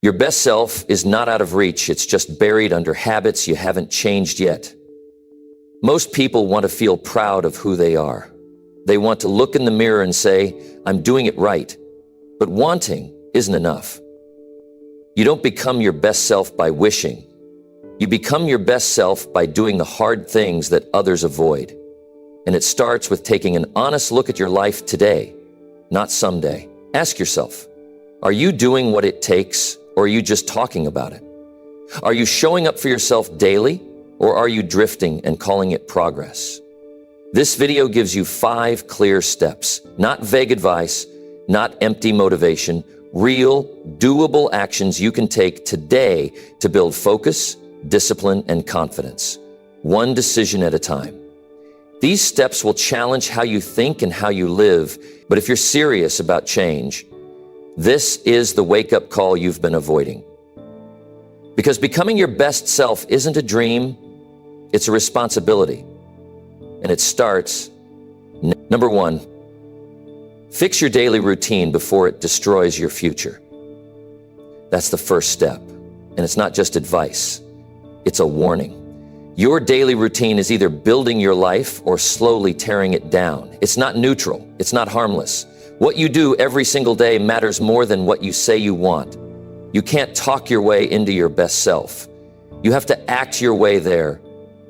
Your best self is not out of reach. It's just buried under habits you haven't changed yet. Most people want to feel proud of who they are. They want to look in the mirror and say, I'm doing it right. But wanting isn't enough. You don't become your best self by wishing. You become your best self by doing the hard things that others avoid. And it starts with taking an honest look at your life today, not someday. Ask yourself, are you doing what it takes, or are you just talking about it? Are you showing up for yourself daily, or are you drifting and calling it progress? This video gives you 5 clear steps, not vague advice, not empty motivation, real, doable actions you can take today to build focus, discipline, and confidence, one decision at a time. These steps will challenge how you think and how you live, but if you're serious about change, this is the wake-up call you've been avoiding. Because becoming your best self isn't a dream, it's a responsibility. And it starts, number 1, fix your daily routine before it destroys your future. That's the first step. And it's not just advice, it's a warning. Your daily routine is either building your life or slowly tearing it down. It's not neutral, it's not harmless. What you do every single day matters more than what you say you want. You can't talk your way into your best self. You have to act your way there.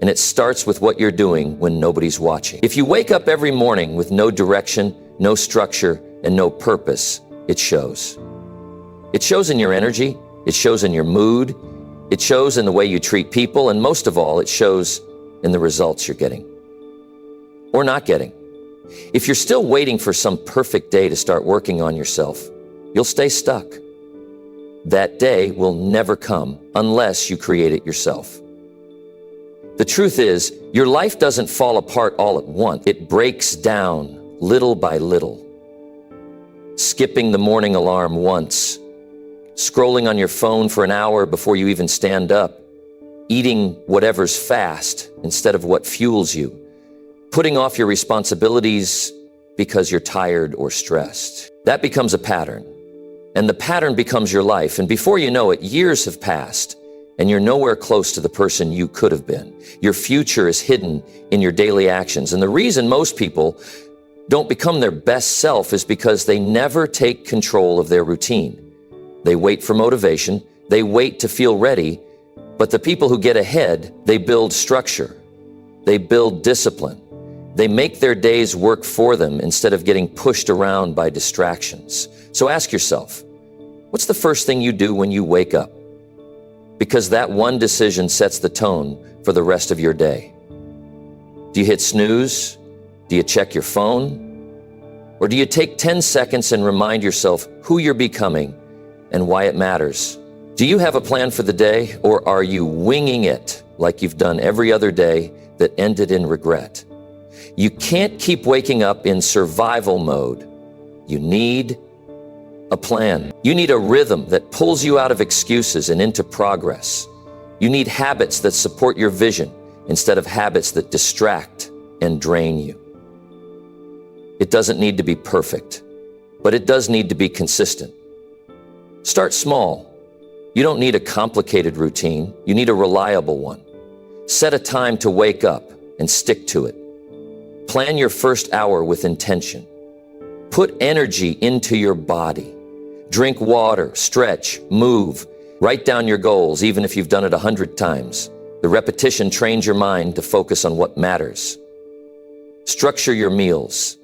And it starts with what you're doing when nobody's watching. If you wake up every morning with no direction, no structure, and no purpose, it shows. It shows in your energy, it shows in your mood, it shows in the way you treat people, and most of all, it shows in the results you're getting or not getting. If you're still waiting for some perfect day to start working on yourself, you'll stay stuck. That day will never come unless you create it yourself. The truth is, your life doesn't fall apart all at once. It breaks down little by little. Skipping the morning alarm once, scrolling on your phone for an hour before you even stand up, eating whatever's fast instead of what fuels you, putting off your responsibilities because you're tired or stressed. That becomes a pattern, and the pattern becomes your life, and before you know it, years have passed, and you're nowhere close to the person you could have been. Your future is hidden in your daily actions, and the reason most people don't become their best self is because they never take control of their routine. They wait for motivation, they wait to feel ready, but the people who get ahead, they build structure, they build discipline, they make their days work for them instead of getting pushed around by distractions. So ask yourself, what's the first thing you do when you wake up? Because that one decision sets the tone for the rest of your day. Do you hit snooze? Do you check your phone? Or do you take 10 seconds and remind yourself who you're becoming and why it matters? Do you have a plan for the day, or are you winging it like you've done every other day that ended in regret? You can't keep waking up in survival mode. You need a plan. You need a rhythm that pulls you out of excuses and into progress. You need habits that support your vision instead of habits that distract and drain you. It doesn't need to be perfect, but it does need to be consistent. Start small. You don't need a complicated routine. You need a reliable one. Set a time to wake up and stick to it. Plan your first hour with intention. Put energy into your body. Drink water, stretch, move. Write down your goals, even if you've done it 100 times. The repetition trains your mind to focus on what matters. Structure your meals.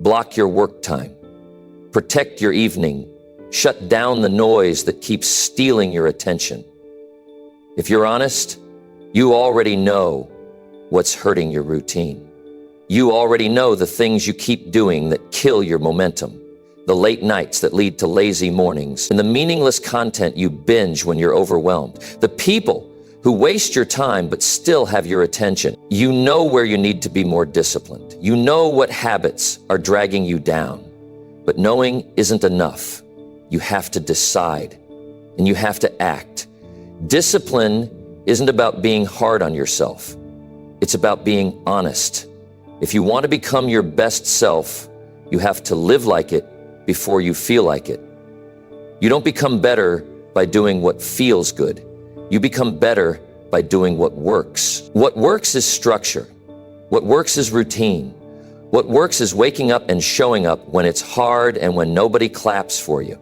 Block your work time. Protect your evening. Shut down the noise that keeps stealing your attention. If you're honest, you already know what's hurting your routine. You already know the things you keep doing that kill your momentum, the late nights that lead to lazy mornings, and the meaningless content you binge when you're overwhelmed, the people who waste your time but still have your attention. You know where you need to be more disciplined. You know what habits are dragging you down, but knowing isn't enough. You have to decide, and you have to act. Discipline isn't about being hard on yourself. It's about being honest. If you want to become your best self, you have to live like it before you feel like it. You don't become better by doing what feels good. You become better by doing what works. What works is structure. What works is routine. What works is waking up and showing up when it's hard and when nobody claps for you.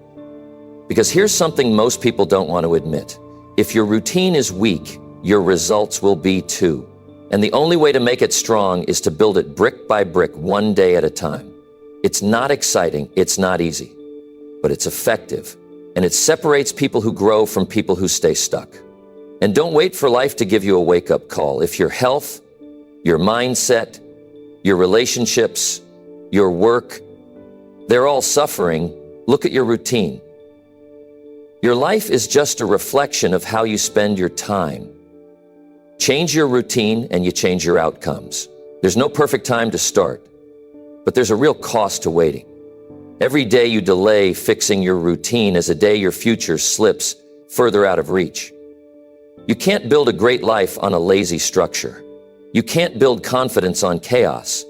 Because here's something most people don't want to admit. If your routine is weak, your results will be too. And the only way to make it strong is to build it brick by brick, one day at a time. It's not exciting, it's not easy, but it's effective. And it separates people who grow from people who stay stuck. And don't wait for life to give you a wake-up call. If your health, your mindset, your relationships, your work, they're all suffering, look at your routine. Your life is just a reflection of how you spend your time. Change your routine and you change your outcomes. There's no perfect time to start, but there's a real cost to waiting. Every day you delay fixing your routine is a day your future slips further out of reach. You can't build a great life on a lazy structure. You can't build confidence on chaos.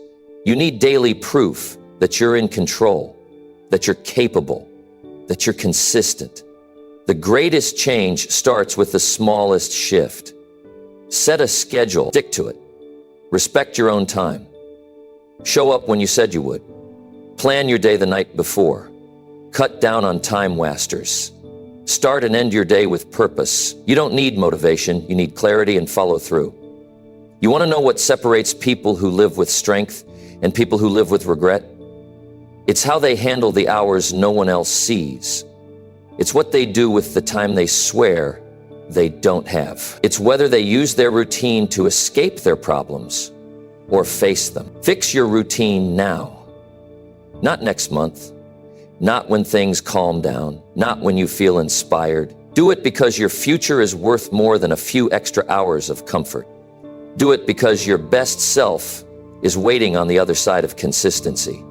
You need daily proof that you're in control, that you're capable, that you're consistent. The greatest change starts with the smallest shift. Set a schedule, stick to it. Respect your own time. Show up when you said you would. Plan your day the night before. Cut down on time wasters. Start and end your day with purpose. You don't need motivation, you need clarity and follow through. You want to know what separates people who live with strength and people who live with regret? It's how they handle the hours no one else sees. It's what they do with the time they swear they don't have. It's whether they use their routine to escape their problems or face them. Fix your routine now. Not next month, not when things calm down, not when you feel inspired. Do it because your future is worth more than a few extra hours of comfort. Do it because your best self is waiting on the other side of consistency.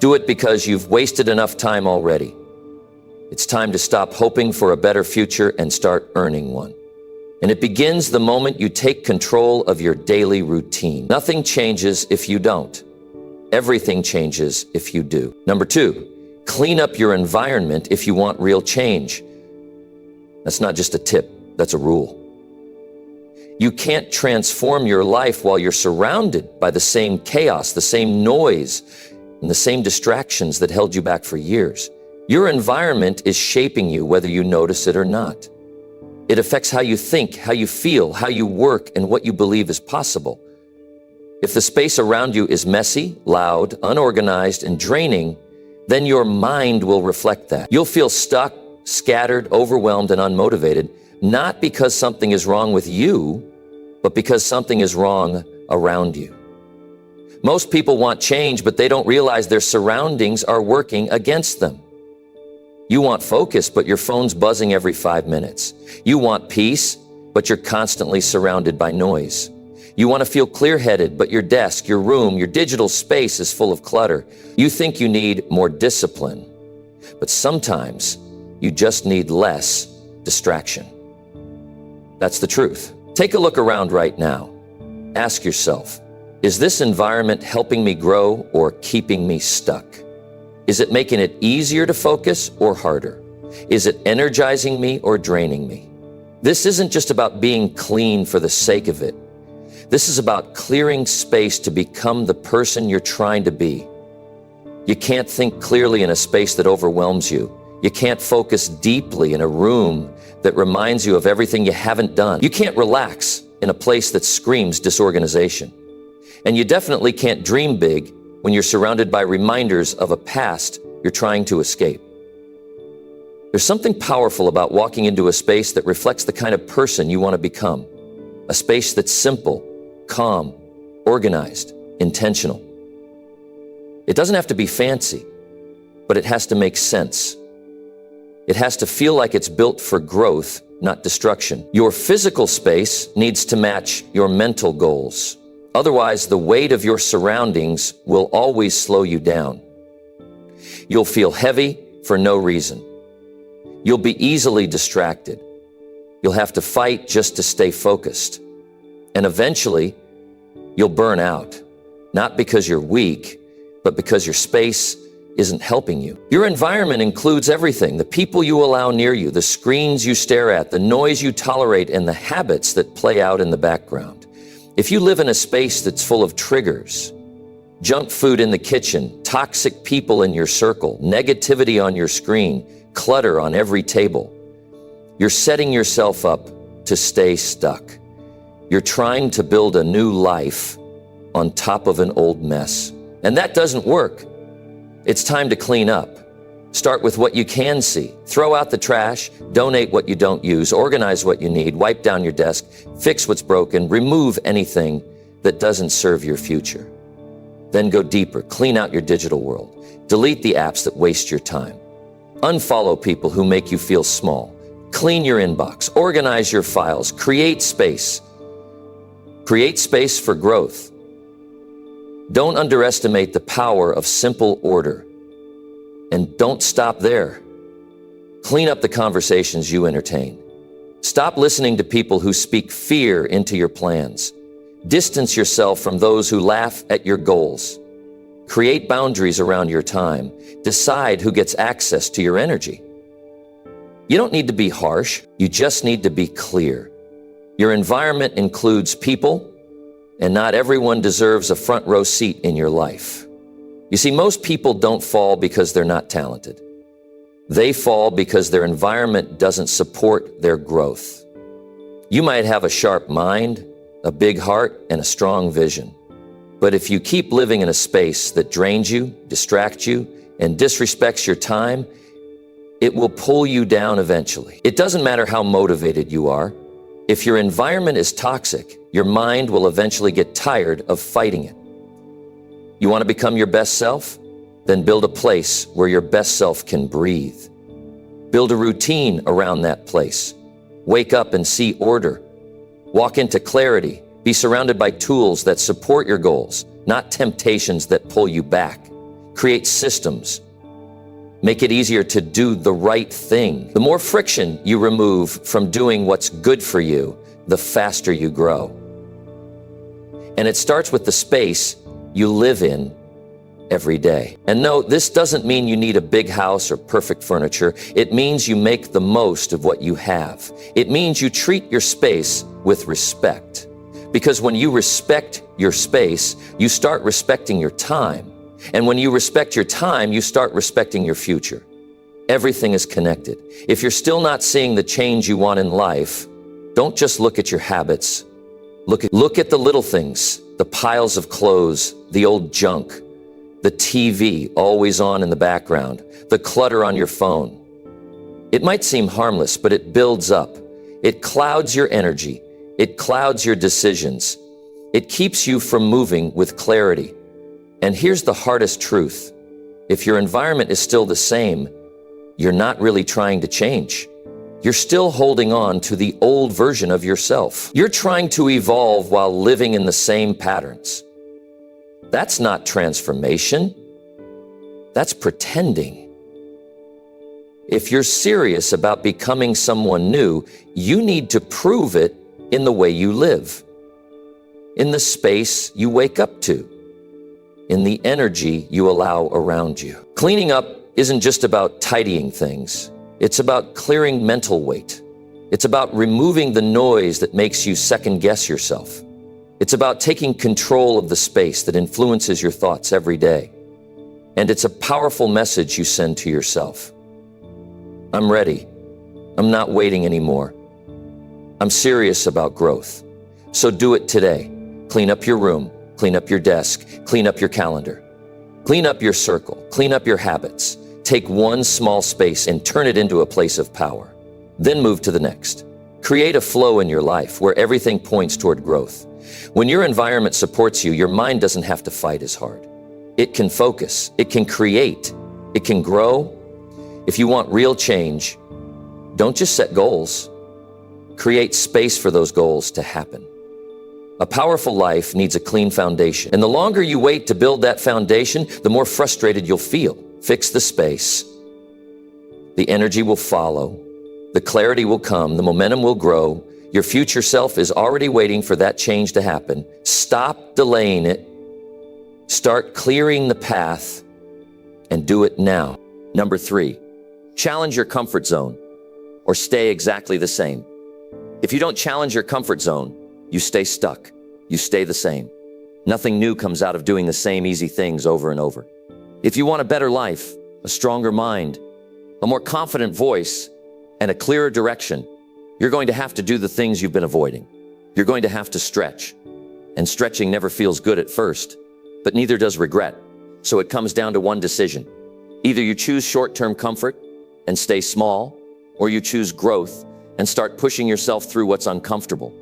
Do it because you've wasted enough time already. It's time to stop hoping for a better future and start earning one. And it begins the moment you take control of your daily routine. Nothing changes if you don't. Everything changes if you do. Number 2, clean up your environment if you want real change. That's not just a tip, that's a rule. You can't transform your life while you're surrounded by the same chaos, the same noise, and the same distractions that held you back for years. Your environment is shaping you whether you notice it or not. It affects how you think, how you feel, how you work, and what you believe is possible. If the space around you is messy, loud, unorganized, and draining, then your mind will reflect that. You'll feel stuck, scattered, overwhelmed, and unmotivated, not because something is wrong with you, but because something is wrong around you. Most people want change, but they don't realize their surroundings are working against them. You want focus, but your phone's buzzing every 5 minutes. You want peace, but you're constantly surrounded by noise. You want to feel clear-headed, but your desk, your room, your digital space is full of clutter. You think you need more discipline, but sometimes you just need less distraction. That's the truth. Take a look around right now. Ask yourself, is this environment helping me grow or keeping me stuck? Is it making it easier to focus or harder? Is it energizing me or draining me? This isn't just about being clean for the sake of it. This is about clearing space to become the person you're trying to be. You can't think clearly in a space that overwhelms you. You can't focus deeply in a room that reminds you of everything you haven't done. You can't relax in a place that screams disorganization. And you definitely can't dream big when you're surrounded by reminders of a past you're trying to escape. There's something powerful about walking into a space that reflects the kind of person you want to become. A space that's simple, calm, organized, intentional. It doesn't have to be fancy, but it has to make sense. It has to feel like it's built for growth, not destruction. Your physical space needs to match your mental goals. Otherwise, the weight of your surroundings will always slow you down. You'll feel heavy for no reason. You'll be easily distracted. You'll have to fight just to stay focused. And eventually, you'll burn out, not because you're weak, but because your space isn't helping you. Your environment includes everything: the people you allow near you, the screens you stare at, the noise you tolerate, and the habits that play out in the background. If you live in a space that's full of triggers, junk food in the kitchen, toxic people in your circle, negativity on your screen, clutter on every table, you're setting yourself up to stay stuck. You're trying to build a new life on top of an old mess. And that doesn't work. It's time to clean up. Start with what you can see. Throw out the trash, donate what you don't use, organize what you need, wipe down your desk, fix what's broken, remove anything that doesn't serve your future. Then go deeper. Clean out your digital world. Delete the apps that waste your time. Unfollow people who make you feel small. Clean your inbox. Organize your files. Create space. Create space for growth. Don't underestimate the power of simple order. And don't stop there. Clean up the conversations you entertain. Stop listening to people who speak fear into your plans. Distance yourself from those who laugh at your goals. Create boundaries around your time. Decide who gets access to your energy. You don't need to be harsh. You just need to be clear. Your environment includes people, and not everyone deserves a front row seat in your life. You see, most people don't fall because they're not talented. They fall because their environment doesn't support their growth. You might have a sharp mind, a big heart, and a strong vision. But if you keep living in a space that drains you, distracts you, and disrespects your time, it will pull you down eventually. It doesn't matter how motivated you are. If your environment is toxic, your mind will eventually get tired of fighting it. You want to become your best self? Then build a place where your best self can breathe. Build a routine around that place. Wake up and see order. Walk into clarity. Be surrounded by tools that support your goals, not temptations that pull you back. Create systems. Make it easier to do the right thing. The more friction you remove from doing what's good for you, the faster you grow. And it starts with the space you live in every day. And no, this doesn't mean you need a big house or perfect furniture. It means you make the most of what you have. It means you treat your space with respect. Because when you respect your space, you start respecting your time. And when you respect your time, you start respecting your future. Everything is connected. If you're still not seeing the change you want in life, don't just look at your habits. Look at the little things, the piles of clothes, the old junk, the TV always on in the background, the clutter on your phone. It might seem harmless, but it builds up. It clouds your energy. It clouds your decisions. It keeps you from moving with clarity. And here's the hardest truth. If your environment is still the same, you're not really trying to change. You're still holding on to the old version of yourself. You're trying to evolve while living in the same patterns. That's not transformation. That's pretending. If you're serious about becoming someone new, you need to prove it in the way you live, in the space you wake up to, in the energy you allow around you. Cleaning up isn't just about tidying things. It's about clearing mental weight. It's about removing the noise that makes you second-guess yourself. It's about taking control of the space that influences your thoughts every day. And it's a powerful message you send to yourself. I'm ready. I'm not waiting anymore. I'm serious about growth. So do it today. Clean up your room. Clean up your desk. Clean up your calendar. Clean up your circle. Clean up your habits. Take one small space and turn it into a place of power. Then move to the next. Create a flow in your life where everything points toward growth. When your environment supports you, your mind doesn't have to fight as hard. It can focus. It can create. It can grow. If you want real change, don't just set goals. Create space for those goals to happen. A powerful life needs a clean foundation. And the longer you wait to build that foundation, the more frustrated you'll feel. Fix the space. The energy will follow. The clarity will come. The momentum will grow. Your future self is already waiting for that change to happen. Stop delaying it. Start clearing the path and do it now. Number 3, challenge your comfort zone or stay exactly the same. If you don't challenge your comfort zone, you stay stuck. You stay the same. Nothing new comes out of doing the same easy things over and over. If you want a better life, a stronger mind, a more confident voice, and a clearer direction, you're going to have to do the things you've been avoiding. You're going to have to stretch. And stretching never feels good at first, but neither does regret. So it comes down to one decision. Either you choose short-term comfort and stay small, or you choose growth and start pushing yourself through what's uncomfortable.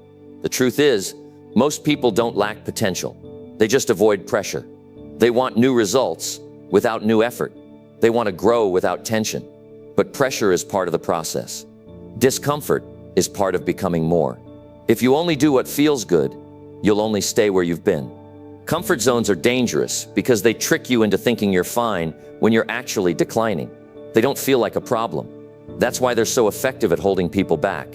The truth is, most people don't lack potential. They just avoid pressure. They want new results without new effort. They want to grow without tension. But pressure is part of the process. Discomfort is part of becoming more. If you only do what feels good, you'll only stay where you've been. Comfort zones are dangerous because they trick you into thinking you're fine when you're actually declining. They don't feel like a problem. That's why they're so effective at holding people back.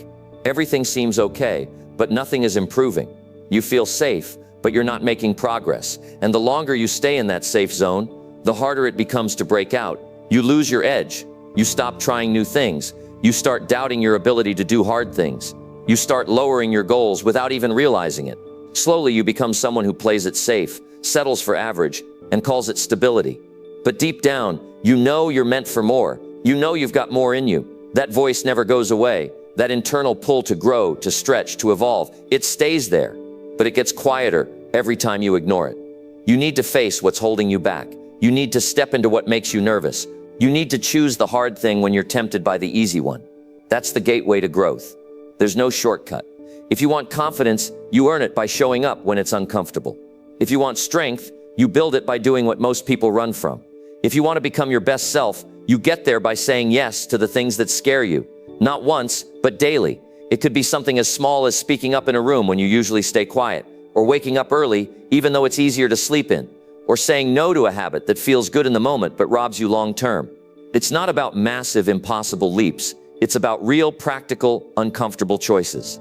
Everything seems okay, but nothing is improving. You feel safe, but you're not making progress. And the longer you stay in that safe zone, the harder it becomes to break out. You lose your edge. You stop trying new things. You start doubting your ability to do hard things. You start lowering your goals without even realizing it. Slowly, you become someone who plays it safe, settles for average, and calls it stability. But deep down, you know you're meant for more. You know you've got more in you. That voice never goes away. That internal pull to grow, to stretch, to evolve, it stays there. But it gets quieter every time you ignore it. You need to face what's holding you back. You need to step into what makes you nervous. You need to choose the hard thing when you're tempted by the easy one. That's the gateway to growth. There's no shortcut. If you want confidence, you earn it by showing up when it's uncomfortable. If you want strength, you build it by doing what most people run from. If you want to become your best self, you get there by saying yes to the things that scare you. Not once, but daily. It could be something as small as speaking up in a room when you usually stay quiet, or waking up early even though it's easier to sleep in, or saying no to a habit that feels good in the moment but robs you long term. It's not about massive, impossible leaps. It's about real, practical, uncomfortable choices.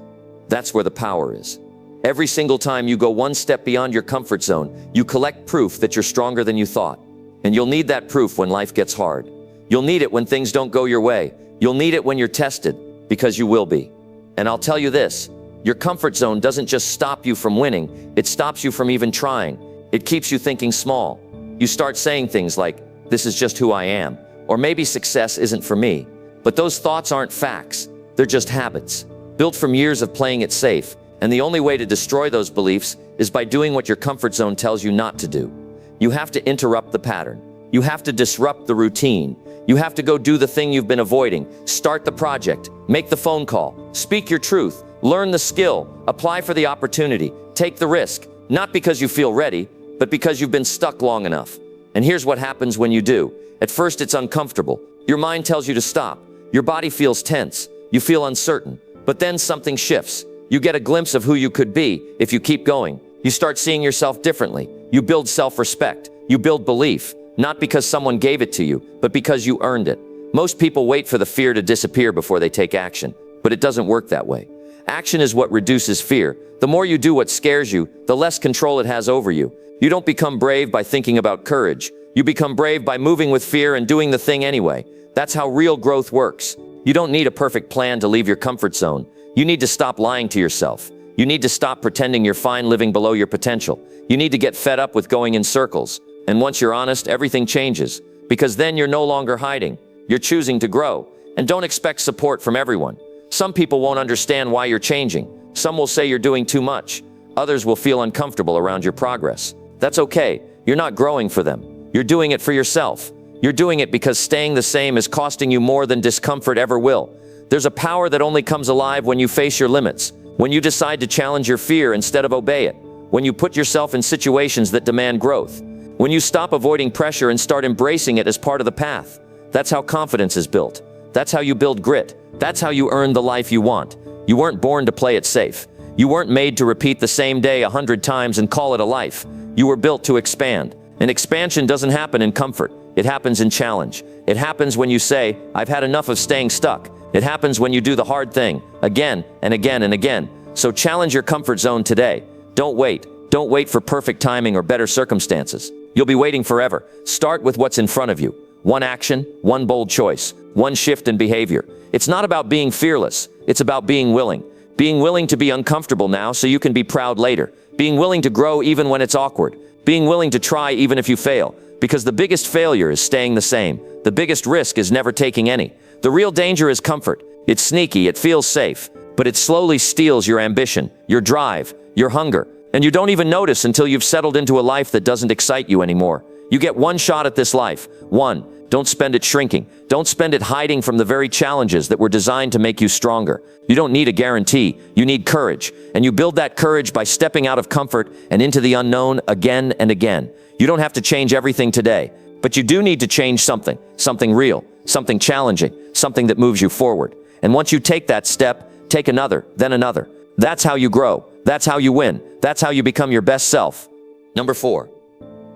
That's where the power is. Every single time you go one step beyond your comfort zone, you collect proof that you're stronger than you thought. And you'll need that proof when life gets hard. You'll need it when things don't go your way. You'll need it when you're tested, because you will be. And I'll tell you this, your comfort zone doesn't just stop you from winning, it stops you from even trying. It keeps you thinking small. You start saying things like, this is just who I am, or maybe success isn't for me. But those thoughts aren't facts, they're just habits, built from years of playing it safe. And the only way to destroy those beliefs is by doing what your comfort zone tells you not to do. You have to interrupt the pattern. You have to disrupt the routine. You have to go do the thing you've been avoiding. Start the project, make the phone call, speak your truth, learn the skill, apply for the opportunity, take the risk, not because you feel ready, but because you've been stuck long enough. And here's what happens when you do. At first, it's uncomfortable. Your mind tells you to stop. Your body feels tense. You feel uncertain. But then something shifts. You get a glimpse of who you could be if you keep going. You start seeing yourself differently. You build self-respect. You build belief, not because someone gave it to you, but because you earned it. Most people wait for the fear to disappear before they take action, but it doesn't work that way. Action is what reduces fear. The more you do what scares you, the less control it has over you. You don't become brave by thinking about courage. You become brave by moving with fear and doing the thing anyway. That's how real growth works. You don't need a perfect plan to leave your comfort zone. You need to stop lying to yourself. You need to stop pretending you're fine living below your potential. You need to get fed up with going in circles. And once you're honest, everything changes. Because then you're no longer hiding. You're choosing to grow. And don't expect support from everyone. Some people won't understand why you're changing. Some will say you're doing too much. Others will feel uncomfortable around your progress. That's okay. You're not growing for them. You're doing it for yourself. You're doing it because staying the same is costing you more than discomfort ever will. There's a power that only comes alive when you face your limits, when you decide to challenge your fear instead of obey it, when you put yourself in situations that demand growth, when you stop avoiding pressure and start embracing it as part of the path. That's how confidence is built. That's how you build grit. That's how you earn the life you want. You weren't born to play it safe. You weren't made to repeat the same day 100 times and call it a life. You were built to expand. And expansion doesn't happen in comfort. It happens in challenge. It happens when you say, I've had enough of staying stuck. It happens when you do the hard thing, again and again and again. So challenge your comfort zone today. Don't wait. Don't wait for perfect timing or better circumstances. You'll be waiting forever. Start with what's in front of you. one action, one bold choice, one shift in behavior. It's not about being fearless. It's about being willing. Being willing to be uncomfortable now so you can be proud later. Being willing to grow even when it's awkward. Being willing to try even if you fail. Because the biggest failure is staying the same. The biggest risk is never taking any. The real danger is comfort. It's sneaky, it feels safe, but it slowly steals your ambition, your drive, your hunger, and you don't even notice until you've settled into a life that doesn't excite you anymore. You get one shot at this life. One. Don't spend it shrinking. Don't spend it hiding from the very challenges that were designed to make you stronger. You don't need a guarantee. You need courage. And you build that courage by stepping out of comfort and into the unknown again and again. You don't have to change everything today, but you do need to change something. Something real. Something challenging. Something that moves you forward. And once you take that step, take another, then another. That's how you grow. That's how you win. That's how you become your best self. Number 4.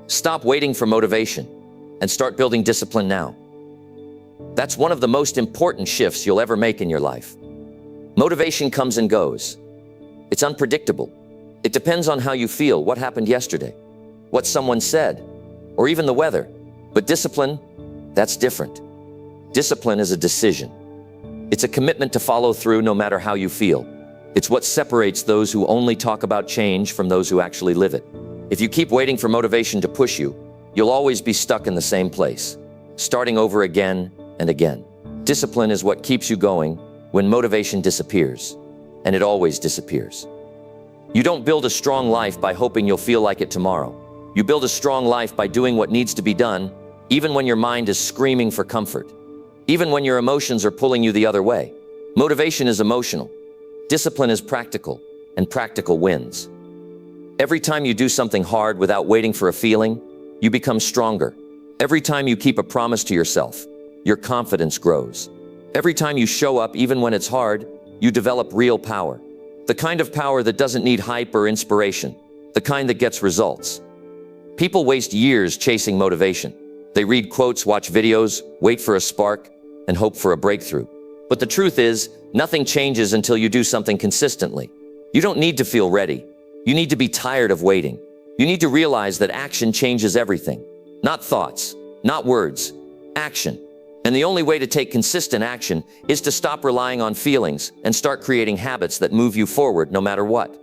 Stop waiting for motivation and start building discipline now. That's one of the most important shifts you'll ever make in your life. Motivation comes and goes. It's unpredictable. It depends on how you feel, what happened yesterday, what someone said, or even the weather. But discipline, that's different. Discipline is a decision. It's a commitment to follow through no matter how you feel. It's what separates those who only talk about change from those who actually live it. If you keep waiting for motivation to push you, you'll always be stuck in the same place, starting over again and again. Discipline is what keeps you going when motivation disappears, and it always disappears. You don't build a strong life by hoping you'll feel like it tomorrow. You build a strong life by doing what needs to be done, even when your mind is screaming for comfort, even when your emotions are pulling you the other way. Motivation is emotional. Discipline is practical, and practical wins. Every time you do something hard without waiting for a feeling, you become stronger. Every time you keep a promise to yourself, your confidence grows. Every time you show up even when it's hard, you develop real power. The kind of power that doesn't need hype or inspiration. The kind that gets results. People waste years chasing motivation. They read quotes, watch videos, wait for a spark, and hope for a breakthrough. But the truth is, nothing changes until you do something consistently. You don't need to feel ready. You need to be tired of waiting. You need to realize that action changes everything. Not thoughts, not words, action. And the only way to take consistent action is to stop relying on feelings and start creating habits that move you forward no matter what.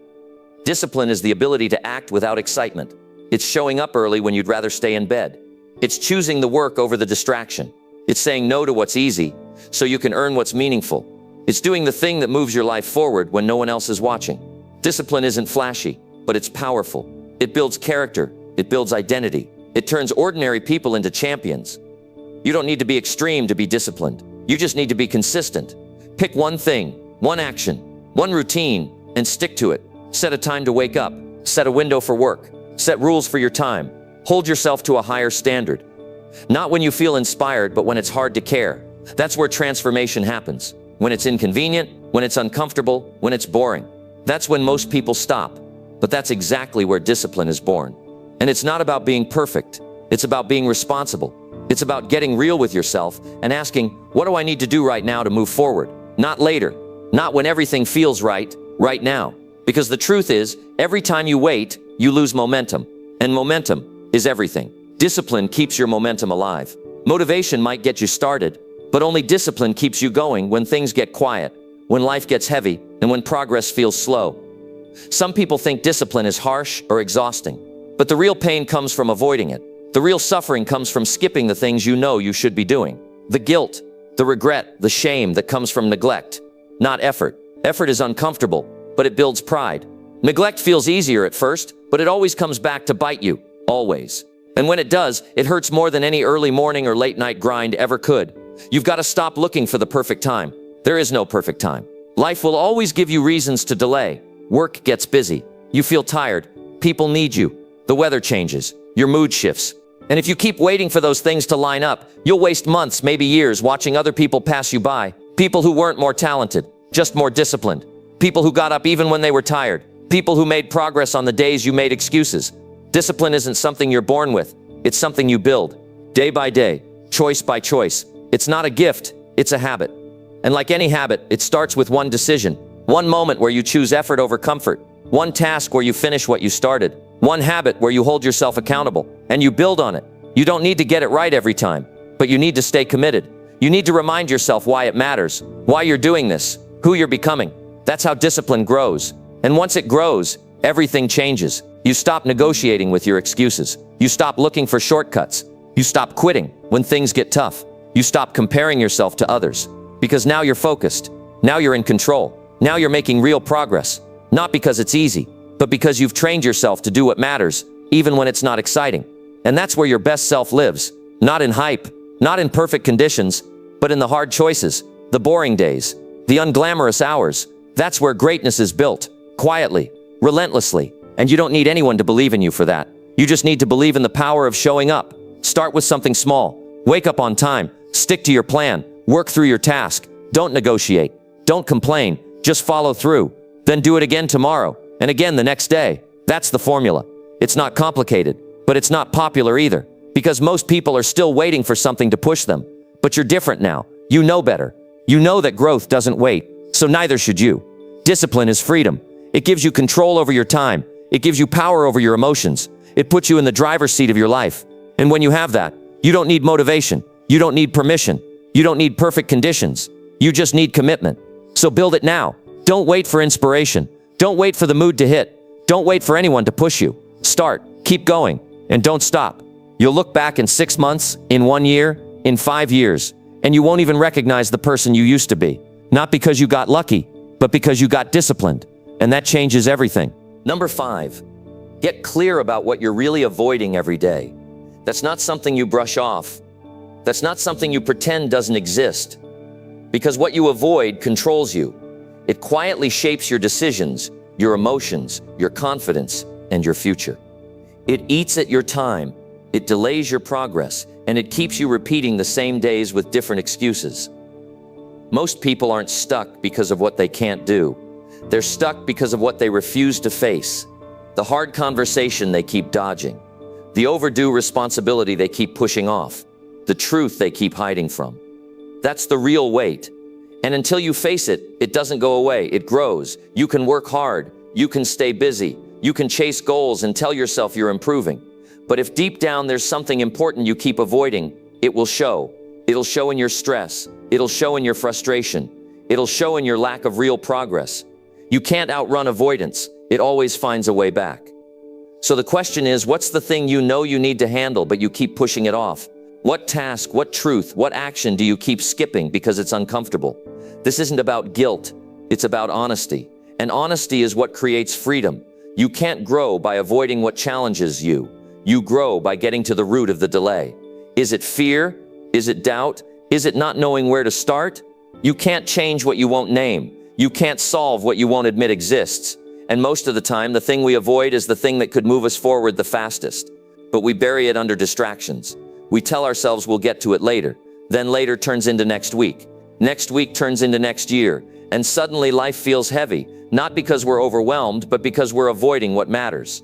Discipline is the ability to act without excitement. It's showing up early when you'd rather stay in bed. It's choosing the work over the distraction. It's saying no to what's easy so you can earn what's meaningful. It's doing the thing that moves your life forward when no one else is watching. Discipline isn't flashy, but it's powerful. It builds character. It builds identity. It turns ordinary people into champions. You don't need to be extreme to be disciplined. You just need to be consistent. Pick one thing, one action, one routine, and stick to it. Set a time to wake up. Set a window for work. Set rules for your time. Hold yourself to a higher standard. Not when you feel inspired, but when it's hard to care. That's where transformation happens. When it's inconvenient, when it's uncomfortable, when it's boring. That's when most people stop. But that's exactly where discipline is born. And it's not about being perfect. It's about being responsible. It's about getting real with yourself and asking, what do I need to do right now to move forward? Not later. Not when everything feels right now. Because the truth is, every time you wait, you lose momentum. And momentum is everything. Discipline keeps your momentum alive. Motivation might get you started, but only discipline keeps you going when things get quiet, when life gets heavy, and when progress feels slow. Some people think discipline is harsh or exhausting, but the real pain comes from avoiding it. The real suffering comes from skipping the things you know you should be doing. The guilt, the regret, the shame that comes from neglect, not effort. Effort is uncomfortable, but it builds pride. Neglect feels easier at first, but it always comes back to bite you, always. And when it does, it hurts more than any early morning or late night grind ever could. You've got to stop looking for the perfect time. There is no perfect time. Life will always give you reasons to delay. Work gets busy. You feel tired. People need you. The weather changes. Your mood shifts. And if you keep waiting for those things to line up, you'll waste months, maybe years, watching other people pass you by. People who weren't more talented, just more disciplined. People who got up even when they were tired. People who made progress on the days you made excuses. Discipline isn't something you're born with. It's something you build. Day by day, choice by choice. It's not a gift, it's a habit. And like any habit, it starts with one decision. One moment where you choose effort over comfort. One task where you finish what you started. One habit where you hold yourself accountable. And you build on it. You don't need to get it right every time. but you need to stay committed. You need to remind yourself why it matters, why you're doing this, who you're becoming. That's how discipline grows. And once it grows, everything changes. You stop negotiating with your excuses. You stop looking for shortcuts. You stop quitting when things get tough. You stop comparing yourself to others. Because now you're focused. Now you're in control. Now you're making real progress. Not because it's easy, but because you've trained yourself to do what matters, even when it's not exciting. And that's where your best self lives. Not in hype, not in perfect conditions, but in the hard choices, the boring days, the unglamorous hours. That's where greatness is built, quietly, relentlessly. And you don't need anyone to believe in you for that. You just need to believe in the power of showing up. Start with something small. Wake up on time. Stick to your plan. Work through your task. Don't negotiate. Don't complain. Just follow through. Then do it again tomorrow, and again the next day. That's the formula. It's not complicated, but it's not popular either, because most people are still waiting for something to push them. But you're different now. You know better. You know that growth doesn't wait, so neither should you. Discipline is freedom. It gives you control over your time. It gives you power over your emotions. It puts you in the driver's seat of your life. And when you have that, you don't need motivation. You don't need permission. You don't need perfect conditions. You just need commitment. So build it now. Don't wait for inspiration. Don't wait for the mood to hit. Don't wait for anyone to push you. Start, keep going, and don't stop. You'll look back in 6 months, in 1 year, in 5 years, and you won't even recognize the person you used to be. Not because you got lucky, but because you got disciplined. And that changes everything. Number 5, get clear about what you're really avoiding every day. That's not something you brush off. That's not something you pretend doesn't exist. Because what you avoid controls you. It quietly shapes your decisions, your emotions, your confidence, and your future. It eats at your time, it delays your progress, and it keeps you repeating the same days with different excuses. Most people aren't stuck because of what they can't do. They're stuck because of what they refuse to face. The hard conversation they keep dodging. The overdue responsibility they keep pushing off. The truth they keep hiding from. That's the real weight. And until you face it, it doesn't go away, it grows. You can work hard, you can stay busy, you can chase goals and tell yourself you're improving. But if deep down there's something important you keep avoiding, it will show. It'll show in your stress, it'll show in your frustration, it'll show in your lack of real progress. You can't outrun avoidance, it always finds a way back. So the question is, what's the thing you know you need to handle but you keep pushing it off? What task, what truth, what action do you keep skipping because it's uncomfortable? This isn't about guilt, it's about honesty. And honesty is what creates freedom. You can't grow by avoiding what challenges you. You grow by getting to the root of the delay. Is it fear? Is it doubt? Is it not knowing where to start? You can't change what you won't name. You can't solve what you won't admit exists. And most of the time, the thing we avoid is the thing that could move us forward the fastest. But we bury it under distractions. We tell ourselves we'll get to it later. Then later turns into next week. Next week turns into next year. And suddenly life feels heavy, not because we're overwhelmed, but because we're avoiding what matters.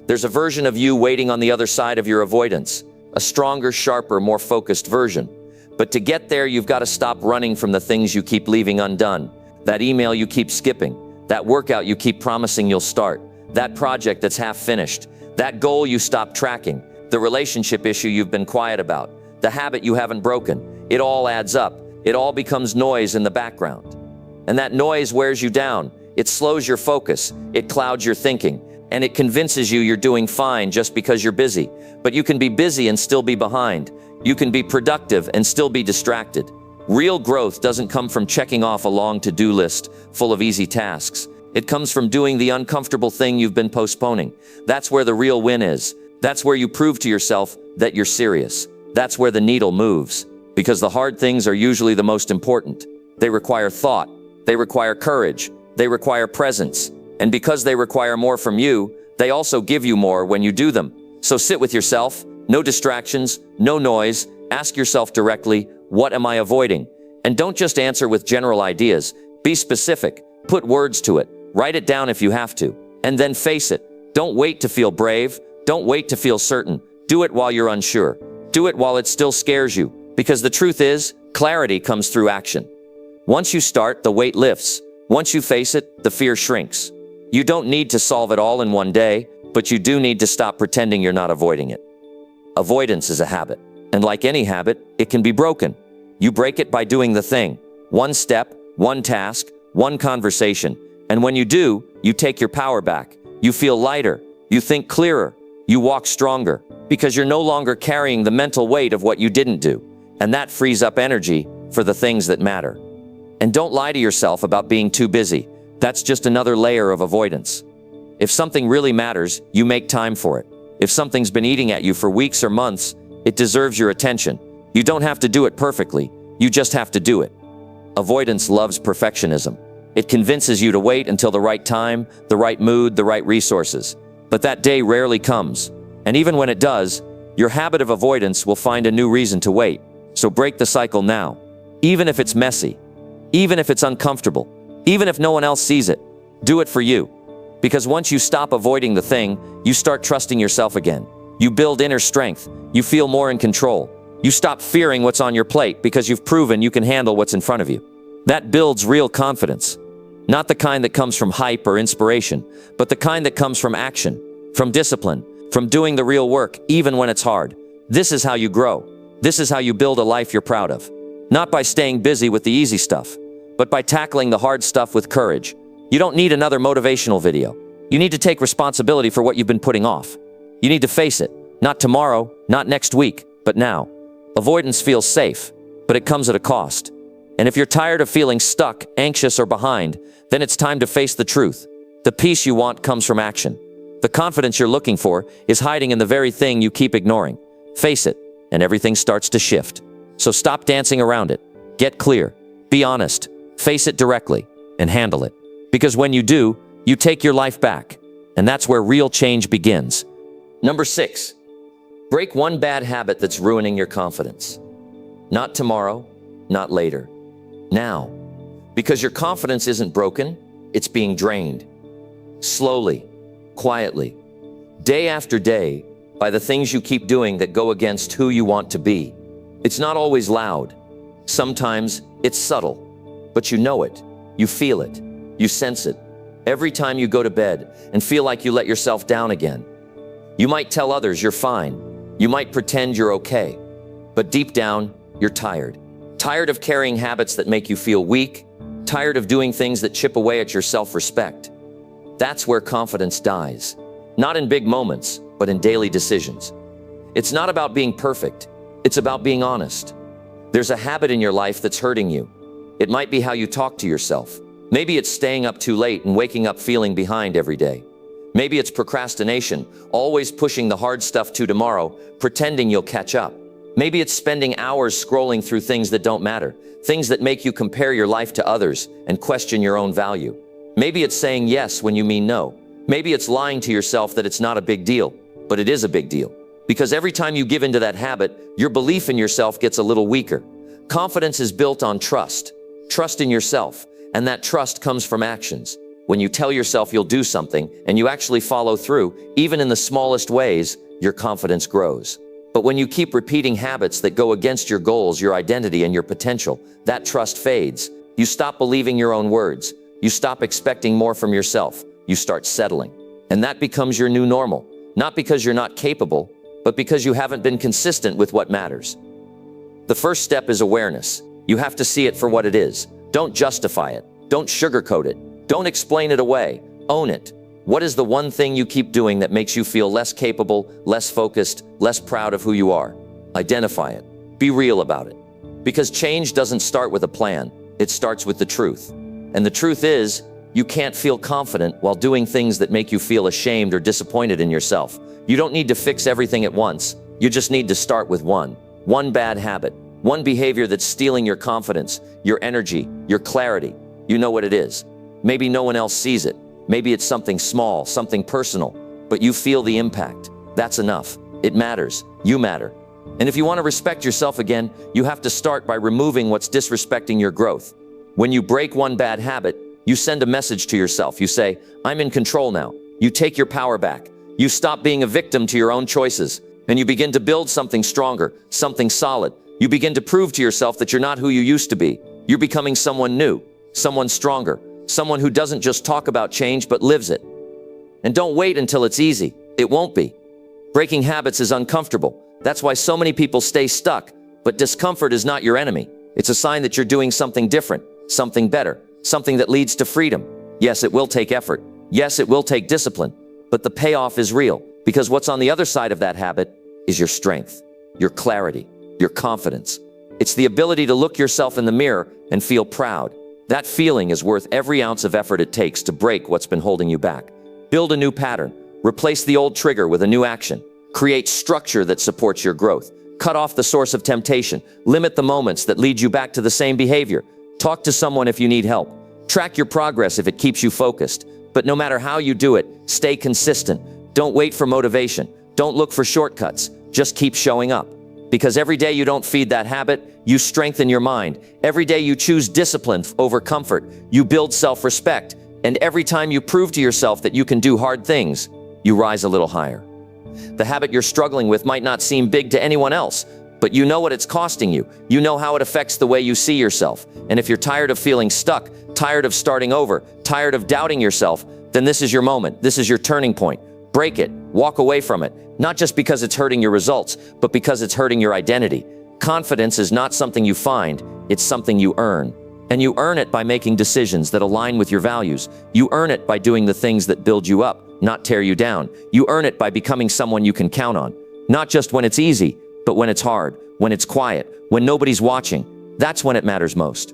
There's a version of you waiting on the other side of your avoidance. A stronger, sharper, more focused version. But to get there, you've got to stop running from the things you keep leaving undone. That email you keep skipping. That workout you keep promising you'll start. That project that's half finished. That goal you stopped tracking. The relationship issue you've been quiet about. The habit you haven't broken. It all adds up. It all becomes noise in the background. And that noise wears you down. It slows your focus. It clouds your thinking. And it convinces you you're doing fine just because you're busy. But you can be busy and still be behind. You can be productive and still be distracted. Real growth doesn't come from checking off a long to-do list full of easy tasks. It comes from doing the uncomfortable thing you've been postponing. That's where the real win is. That's where you prove to yourself that you're serious. That's where the needle moves. Because the hard things are usually the most important. They require thought. They require courage. They require presence. And because they require more from you, they also give you more when you do them. So sit with yourself. No distractions, no noise. Ask yourself directly, what am I avoiding? And don't just answer with general ideas. Be specific. Put words to it. Write it down if you have to. And then face it. Don't wait to feel brave. Don't wait to feel certain. Do it while you're unsure. Do it while it still scares you. Because the truth is, clarity comes through action. Once you start, the weight lifts. Once you face it, the fear shrinks. You don't need to solve it all in one day, but you do need to stop pretending you're not avoiding it. Avoidance is a habit. And like any habit, it can be broken. You break it by doing the thing. One step, one task, one conversation. And when you do, you take your power back. You feel lighter. You think clearer. You walk stronger. Because you're no longer carrying the mental weight of what you didn't do. And that frees up energy for the things that matter. And don't lie to yourself about being too busy. That's just another layer of avoidance. If something really matters, you make time for it. If something's been eating at you for weeks or months, it deserves your attention. You don't have to do it perfectly. You just have to do it. Avoidance loves perfectionism. It convinces you to wait until the right time, the right mood, the right resources. But that day rarely comes. And even when it does, your habit of avoidance will find a new reason to wait. So break the cycle now. Even if it's messy. Even if it's uncomfortable. Even if no one else sees it. Do it for you. Because once you stop avoiding the thing, you start trusting yourself again. You build inner strength. You feel more in control. You stop fearing what's on your plate because you've proven you can handle what's in front of you. That builds real confidence. Not the kind that comes from hype or inspiration, but the kind that comes from action, from discipline, from doing the real work even when it's hard. This is how you grow. This is how you build a life you're proud of. Not by staying busy with the easy stuff, but by tackling the hard stuff with courage. You don't need another motivational video. You need to take responsibility for what you've been putting off. You need to face it. Not tomorrow, not next week, but now. Avoidance feels safe, but it comes at a cost. And if you're tired of feeling stuck, anxious, or behind, then it's time to face the truth. The peace you want comes from action. The confidence you're looking for is hiding in the very thing you keep ignoring. Face it, and everything starts to shift. So stop dancing around it. Get clear. Be honest. Face it directly, and handle it. Because when you do, you take your life back. And that's where real change begins. Number 6. Break one bad habit that's ruining your confidence. Not tomorrow, not later. Now. Because your confidence isn't broken, it's being drained. Slowly, quietly, day after day, by the things you keep doing that go against who you want to be. It's not always loud. Sometimes it's subtle, but you know it, you feel it, you sense it. Every time you go to bed and feel like you let yourself down again. You might tell others you're fine. You might pretend you're okay. But deep down, you're tired. Tired of carrying habits that make you feel weak. Tired of doing things that chip away at your self-respect. That's where confidence dies. Not in big moments, but in daily decisions. It's not about being perfect. It's about being honest. There's a habit in your life that's hurting you. It might be how you talk to yourself. Maybe it's staying up too late and waking up feeling behind every day. Maybe it's procrastination, always pushing the hard stuff to tomorrow, pretending you'll catch up. Maybe it's spending hours scrolling through things that don't matter, things that make you compare your life to others and question your own value. Maybe it's saying yes when you mean no. Maybe it's lying to yourself that it's not a big deal, but it is a big deal. Because every time you give into that habit, your belief in yourself gets a little weaker. Confidence is built on trust. Trust in yourself, and that trust comes from actions. When you tell yourself you'll do something and you actually follow through, even in the smallest ways, your confidence grows. But when you keep repeating habits that go against your goals, your identity, and your potential, that trust fades. You stop believing your own words. You stop expecting more from yourself. You start settling. And that becomes your new normal. Not because you're not capable, but because you haven't been consistent with what matters. The first step is awareness. You have to see it for what it is. Don't justify it. Don't sugarcoat it. Don't explain it away. Own it. What is the one thing you keep doing that makes you feel less capable, less focused, less proud of who you are? Identify it. Be real about it. Because change doesn't start with a plan. It starts with the truth. And the truth is, you can't feel confident while doing things that make you feel ashamed or disappointed in yourself. You don't need to fix everything at once. You just need to start with one. One bad habit. One behavior that's stealing your confidence, your energy, your clarity. You know what it is. Maybe no one else sees it. Maybe it's something small, something personal, but you feel the impact. That's enough. It matters. You matter. And if you want to respect yourself again, you have to start by removing what's disrespecting your growth. When you break one bad habit, you send a message to yourself. You say, I'm in control now. You take your power back. You stop being a victim to your own choices, and you begin to build something stronger, something solid. You begin to prove to yourself that you're not who you used to be. You're becoming someone new, someone stronger, someone who doesn't just talk about change but lives it. And don't wait until it's easy. It won't be. Breaking habits is uncomfortable. That's why so many people stay stuck. But discomfort is not your enemy. It's a sign that you're doing something different, something better, something that leads to freedom. Yes, it will take effort. Yes, it will take discipline. But the payoff is real, because what's on the other side of that habit is your strength, your clarity, your confidence. It's the ability to look yourself in the mirror and feel proud. That feeling is worth every ounce of effort it takes to break what's been holding you back. Build a new pattern. Replace the old trigger with a new action. Create structure that supports your growth. Cut off the source of temptation. Limit the moments that lead you back to the same behavior. Talk to someone if you need help. Track your progress if it keeps you focused. But no matter how you do it, stay consistent. Don't wait for motivation. Don't look for shortcuts. Just keep showing up. Because every day you don't feed that habit, you strengthen your mind. Every day you choose discipline over comfort, you build self-respect. And every time you prove to yourself that you can do hard things, you rise a little higher. The habit you're struggling with might not seem big to anyone else, but you know what it's costing you. You know how it affects the way you see yourself. And if you're tired of feeling stuck, tired of starting over, tired of doubting yourself, then this is your moment. This is your turning point. Break it. Walk away from it. Not just because it's hurting your results, but because it's hurting your identity. Confidence is not something you find, it's something you earn. And you earn it by making decisions that align with your values. You earn it by doing the things that build you up, not tear you down. You earn it by becoming someone you can count on. Not just when it's easy, but when it's hard, when it's quiet, when nobody's watching. That's when it matters most.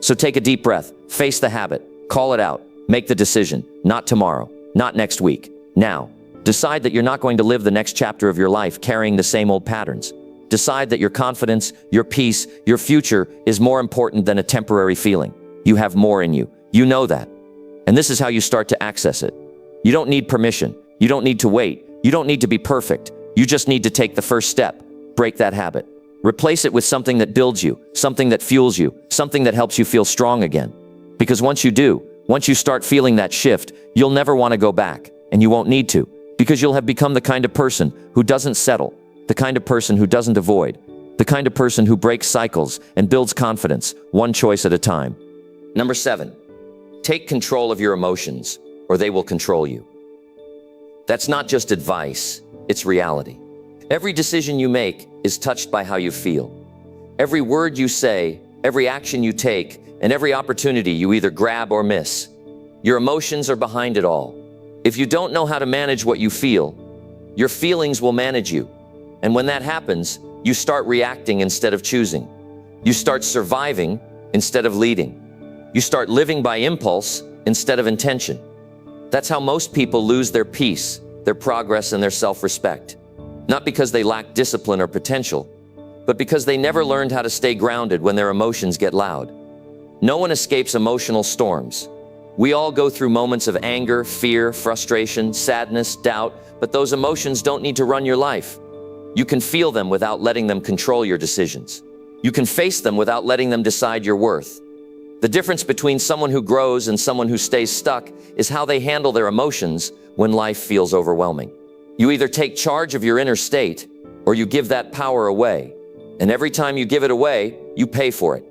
So take a deep breath, face the habit, call it out, make the decision. Not tomorrow, not next week, now. Decide that you're not going to live the next chapter of your life carrying the same old patterns. Decide that your confidence, your peace, your future is more important than a temporary feeling. You have more in you. You know that. And this is how you start to access it. You don't need permission. You don't need to wait. You don't need to be perfect. You just need to take the first step. Break that habit. Replace it with something that builds you, something that fuels you, something that helps you feel strong again. Because once you do, once you start feeling that shift, you'll never want to go back, and you won't need to. Because you'll have become the kind of person who doesn't settle, the kind of person who doesn't avoid, the kind of person who breaks cycles and builds confidence, one choice at a time. Number 7, take control of your emotions, or they will control you. That's not just advice, it's reality. Every decision you make is touched by how you feel. Every word you say, every action you take, and every opportunity you either grab or miss. Your emotions are behind it all. If you don't know how to manage what you feel, your feelings will manage you. And when that happens, you start reacting instead of choosing. You start surviving instead of leading. You start living by impulse instead of intention. That's how most people lose their peace, their progress, and their self-respect. Not because they lack discipline or potential, but because they never learned how to stay grounded when their emotions get loud. No one escapes emotional storms. We all go through moments of anger, fear, frustration, sadness, doubt, but those emotions don't need to run your life. You can feel them without letting them control your decisions. You can face them without letting them decide your worth. The difference between someone who grows and someone who stays stuck is how they handle their emotions when life feels overwhelming. You either take charge of your inner state, or you give that power away. And every time you give it away, you pay for it.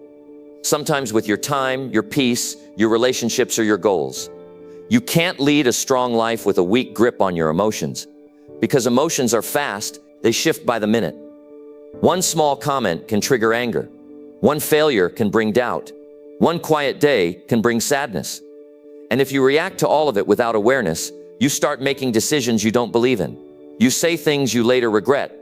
Sometimes with your time, your peace, your relationships, or your goals. You can't lead a strong life with a weak grip on your emotions, because emotions are fast, they shift by the minute. One small comment can trigger anger. One failure can bring doubt. One quiet day can bring sadness. And if you react to all of it without awareness, you start making decisions you don't believe in. You say things you later regret.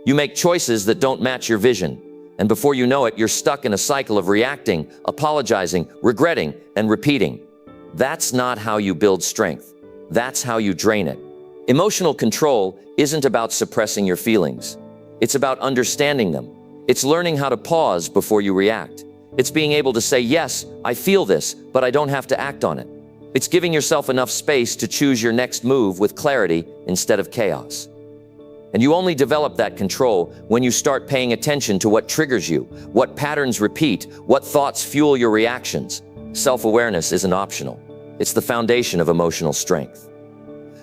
You make choices that don't match your vision. And before you know it, you're stuck in a cycle of reacting, apologizing, regretting, and repeating. That's not how you build strength. That's how you drain it. Emotional control isn't about suppressing your feelings. It's about understanding them. It's learning how to pause before you react. It's being able to say, yes, I feel this, but I don't have to act on it. It's giving yourself enough space to choose your next move with clarity instead of chaos. And you only develop that control when you start paying attention to what triggers you, what patterns repeat, what thoughts fuel your reactions. Self-awareness isn't optional. It's the foundation of emotional strength.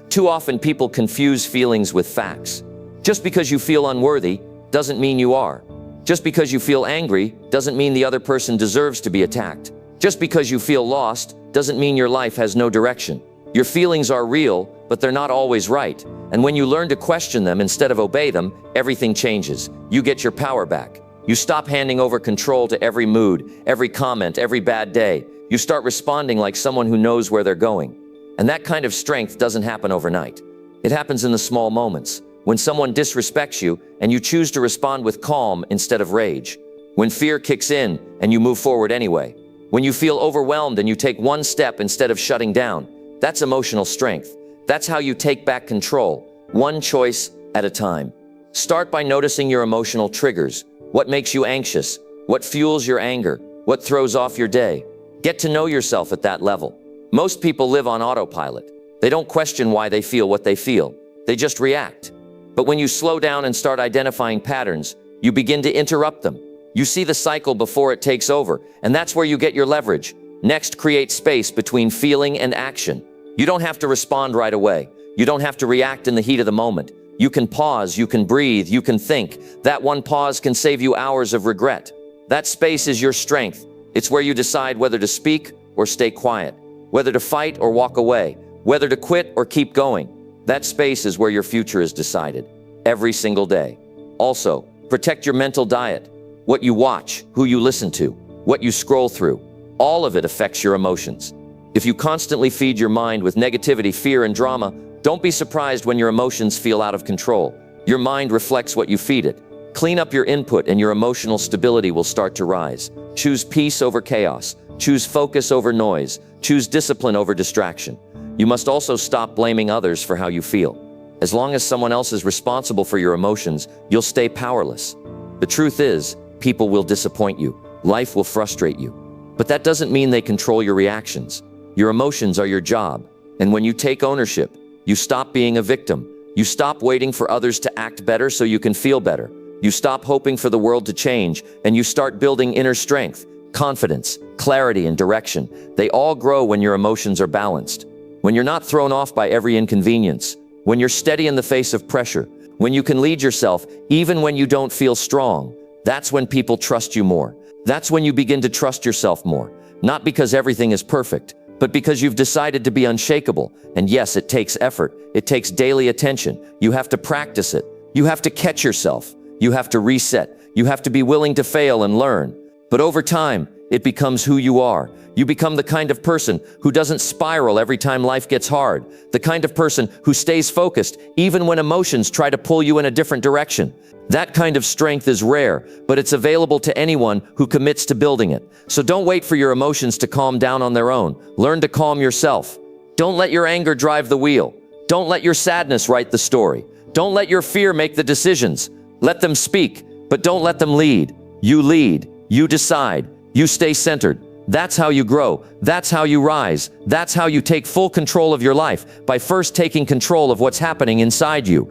Too often people confuse feelings with facts. Just because you feel unworthy doesn't mean you are. Just because you feel angry doesn't mean the other person deserves to be attacked. Just because you feel lost doesn't mean your life has no direction. Your feelings are real, but they're not always right. And when you learn to question them instead of obey them, everything changes. You get your power back. You stop handing over control to every mood, every comment, every bad day. You start responding like someone who knows where they're going. And that kind of strength doesn't happen overnight. It happens in the small moments. When someone disrespects you and you choose to respond with calm instead of rage. When fear kicks in and you move forward anyway. When you feel overwhelmed and you take one step instead of shutting down. That's emotional strength. That's how you take back control, one choice at a time. Start by noticing your emotional triggers. What makes you anxious? What fuels your anger? What throws off your day? Get to know yourself at that level. Most people live on autopilot. They don't question why they feel what they feel. They just react. But when you slow down and start identifying patterns, you begin to interrupt them. You see the cycle before it takes over, and that's where you get your leverage. Next, create space between feeling and action. You don't have to respond right away. You don't have to react in the heat of the moment. You can pause, you can breathe, you can think. That one pause can save you hours of regret. That space is your strength. It's where you decide whether to speak or stay quiet, whether to fight or walk away, whether to quit or keep going. That space is where your future is decided, every single day. Also, protect your mental diet. What you watch, who you listen to, what you scroll through, all of it affects your emotions. If you constantly feed your mind with negativity, fear, and drama, don't be surprised when your emotions feel out of control. Your mind reflects what you feed it. Clean up your input and your emotional stability will start to rise. Choose peace over chaos. Choose focus over noise. Choose discipline over distraction. You must also stop blaming others for how you feel. As long as someone else is responsible for your emotions, you'll stay powerless. The truth is, people will disappoint you. Life will frustrate you. But that doesn't mean they control your reactions. Your emotions are your job. And when you take ownership, you stop being a victim. You stop waiting for others to act better so you can feel better. You stop hoping for the world to change, and you start building inner strength, confidence, clarity, and direction. They all grow when your emotions are balanced. When you're not thrown off by every inconvenience. When you're steady in the face of pressure. When you can lead yourself, even when you don't feel strong. That's when people trust you more. That's when you begin to trust yourself more. Not because everything is perfect, but because you've decided to be unshakable. And yes, it takes effort. It takes daily attention. You have to practice it. You have to catch yourself. You have to reset. You have to be willing to fail and learn. But over time, it becomes who you are. You become the kind of person who doesn't spiral every time life gets hard. The kind of person who stays focused even when emotions try to pull you in a different direction. That kind of strength is rare, but it's available to anyone who commits to building it. So don't wait for your emotions to calm down on their own. Learn to calm yourself. Don't let your anger drive the wheel. Don't let your sadness write the story. Don't let your fear make the decisions. Let them speak, but don't let them lead. You lead. You decide. You stay centered. That's how you grow. That's how you rise. That's how you take full control of your life, by first taking control of what's happening inside you.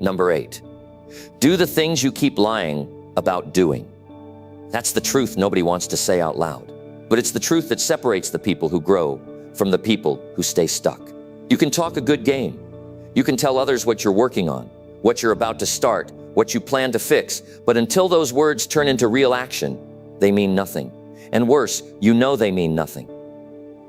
Number 8. Do the things you keep lying about doing. That's the truth nobody wants to say out loud. But it's the truth that separates the people who grow from the people who stay stuck. You can talk a good game. You can tell others what you're working on, what you're about to start, what you plan to fix. But until those words turn into real action, they mean nothing. And worse, you know they mean nothing.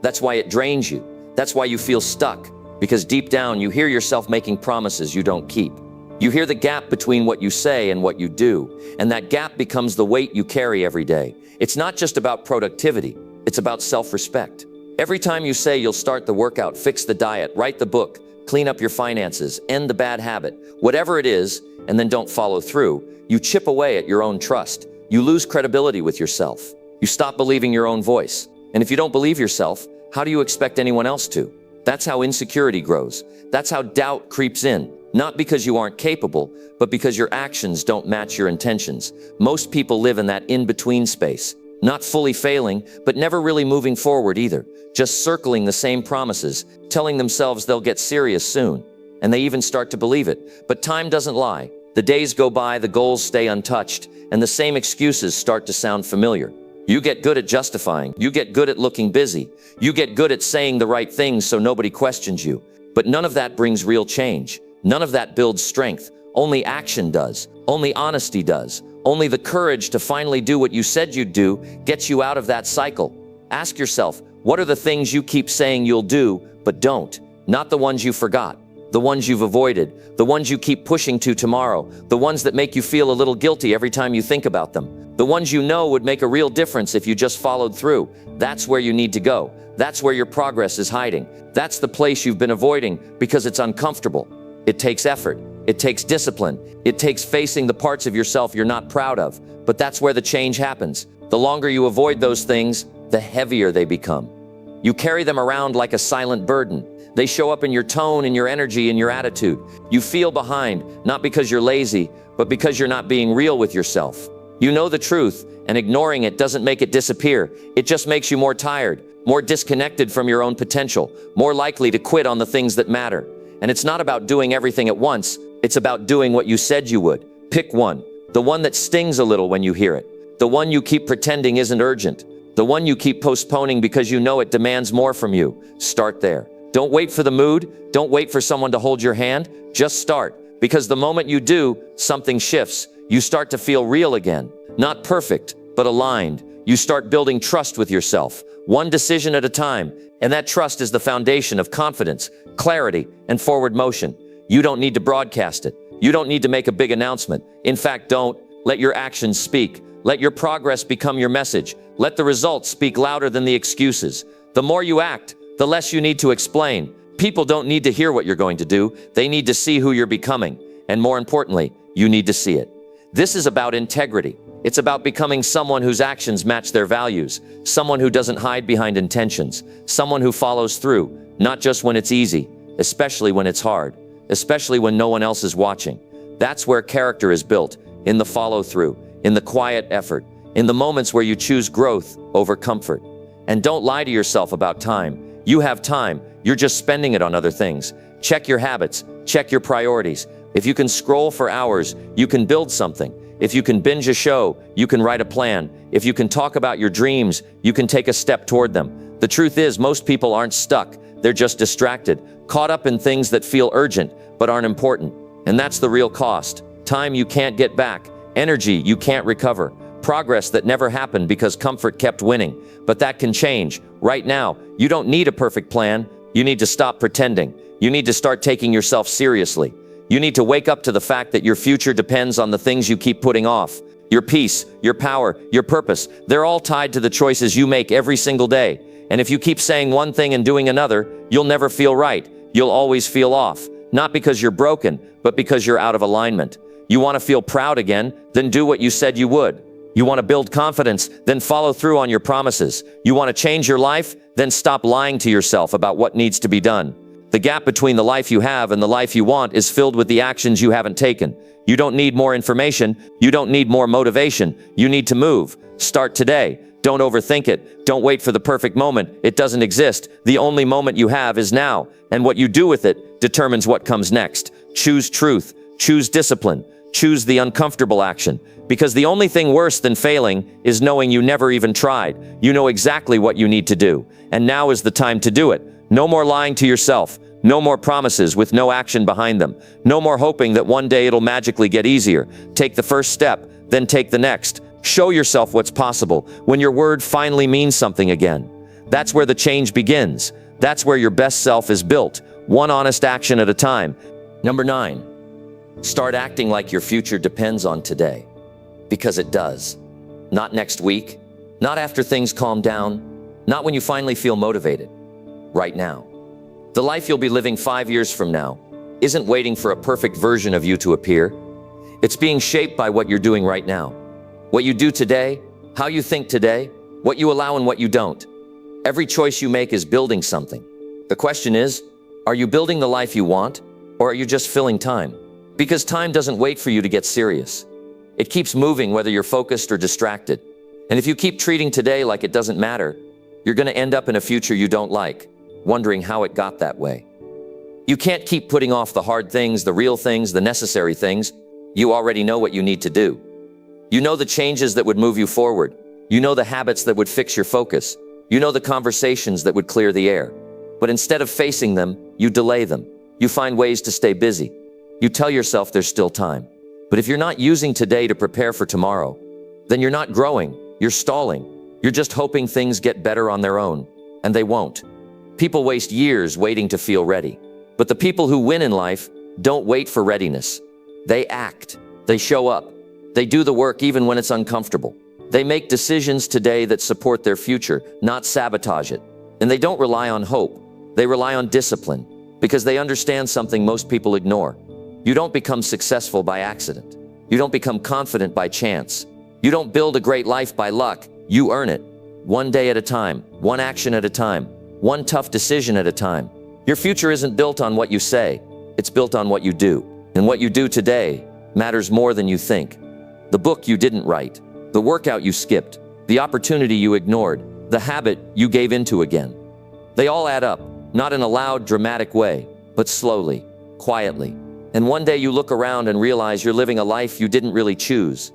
That's why it drains you. That's why you feel stuck. Because deep down, you hear yourself making promises you don't keep. You hear the gap between what you say and what you do, and that gap becomes the weight you carry every day. It's not just about productivity, it's about self-respect. Every time you say you'll start the workout, fix the diet, write the book, clean up your finances, end the bad habit, whatever it is, and then don't follow through, you chip away at your own trust. You lose credibility with yourself. You stop believing your own voice. And if you don't believe yourself, how do you expect anyone else to? That's how insecurity grows. That's how doubt creeps in. Not because you aren't capable, but because your actions don't match your intentions. Most people live in that in-between space, not fully failing, but never really moving forward either, just circling the same promises, telling themselves they'll get serious soon. And they even start to believe it. But time doesn't lie. The days go by, the goals stay untouched, and the same excuses start to sound familiar. You get good at justifying. You get good at looking busy. You get good at saying the right things so nobody questions you. But none of that brings real change. None of that builds strength. Only action does. Only honesty does. Only the courage to finally do what you said you'd do gets you out of that cycle. Ask yourself, what are the things you keep saying you'll do, but don't? Not the ones you forgot. the ones you've avoided, the ones you keep pushing to tomorrow, the ones that make you feel a little guilty every time you think about them, the ones you know would make a real difference if you just followed through. That's where you need to go. That's where your progress is hiding. That's the place you've been avoiding because it's uncomfortable. It takes effort. It takes discipline. It takes facing the parts of yourself you're not proud of. But that's where the change happens. The longer you avoid those things, the heavier they become. You carry them around like a silent burden. They show up in your tone, in your energy, in your attitude. You feel behind, not because you're lazy, but because you're not being real with yourself. You know the truth, and ignoring it doesn't make it disappear. It just makes you more tired, more disconnected from your own potential, more likely to quit on the things that matter. And it's not about doing everything at once. It's about doing what you said you would. Pick one, the one that stings a little when you hear it, the one you keep pretending isn't urgent, the one you keep postponing because you know it demands more from you. Start there. Don't wait for the mood. Don't wait for someone to hold your hand. Just start. Because the moment you do, something shifts. You start to feel real again. Not perfect, but aligned. You start building trust with yourself, one decision at a time. And that trust is the foundation of confidence, clarity, and forward motion. You don't need to broadcast it. You don't need to make a big announcement. In fact, don't. Let your actions speak. Let your progress become your message. Let the results speak louder than the excuses. The more you act, the less you need to explain. People don't need to hear what you're going to do. They need to see who you're becoming. And more importantly, you need to see it. This is about integrity. It's about becoming someone whose actions match their values, someone who doesn't hide behind intentions, someone who follows through, not just when it's easy, especially when it's hard, especially when no one else is watching. That's where character is built, in the follow-through, in the quiet effort, in the moments where you choose growth over comfort. And don't lie to yourself about time. You have time. You're just spending it on other things. Check your habits. Check your priorities. If you can scroll for hours, you can build something. If you can binge a show, you can write a plan. If you can talk about your dreams, you can take a step toward them. The truth is, most people aren't stuck. They're just distracted, caught up in things that feel urgent but aren't important. And that's the real cost. Time you can't get back. Energy you can't recover. Progress that never happened because comfort kept winning. But that can change. Right now, you don't need a perfect plan. You need to stop pretending. You need to start taking yourself seriously. You need to wake up to the fact that your future depends on the things you keep putting off. Your peace, your power, your purpose, they're all tied to the choices you make every single day. And if you keep saying one thing and doing another, you'll never feel right. You'll always feel off. Not because you're broken, but because you're out of alignment. You want to feel proud again? Then do what you said you would. You want to build confidence? Then follow through on your promises. You want to change your life? Then stop lying to yourself about what needs to be done. The gap between the life you have and the life you want is filled with the actions you haven't taken. You don't need more information. You don't need more motivation. You need to move. Start today. Don't overthink it. Don't wait for the perfect moment. It doesn't exist. The only moment you have is now. And what you do with it determines what comes next. Choose truth. Choose discipline. Choose the uncomfortable action. Because the only thing worse than failing is knowing you never even tried. You know exactly what you need to do. And now is the time to do it. No more lying to yourself. No more promises with no action behind them. No more hoping that one day it'll magically get easier. Take the first step, then take the next. Show yourself what's possible when your word finally means something again. That's where the change begins. That's where your best self is built, one honest action at a time. Number 9, start acting like your future depends on today. Because it does. Not next week, not after things calm down, not when you finally feel motivated. Right now. The life you'll be living 5 years from now isn't waiting for a perfect version of you to appear. It's being shaped by what you're doing right now. What you do today, how you think today, what you allow and what you don't. Every choice you make is building something. The question is, are you building the life you want, or are you just filling time? Because time doesn't wait for you to get serious. It keeps moving whether you're focused or distracted. And if you keep treating today like it doesn't matter, you're going to end up in a future you don't like, wondering how it got that way. You can't keep putting off the hard things, the real things, the necessary things. You already know what you need to do. You know the changes that would move you forward. You know the habits that would fix your focus. You know the conversations that would clear the air. But instead of facing them, you delay them. You find ways to stay busy. You tell yourself there's still time. But if you're not using today to prepare for tomorrow, then you're not growing, you're stalling. You're just hoping things get better on their own, and they won't. People waste years waiting to feel ready. But the people who win in life don't wait for readiness. They act. They show up. They do the work even when it's uncomfortable. They make decisions today that support their future, not sabotage it. And they don't rely on hope. They rely on discipline, because they understand something most people ignore. You don't become successful by accident. You don't become confident by chance. You don't build a great life by luck. You earn it. One day at a time, one action at a time, one tough decision at a time. Your future isn't built on what you say. It's built on what you do. And what you do today matters more than you think. The book you didn't write, the workout you skipped, the opportunity you ignored, the habit you gave into again. They all add up, not in a loud, dramatic way, but slowly, quietly. And one day you look around and realize you're living a life you didn't really choose.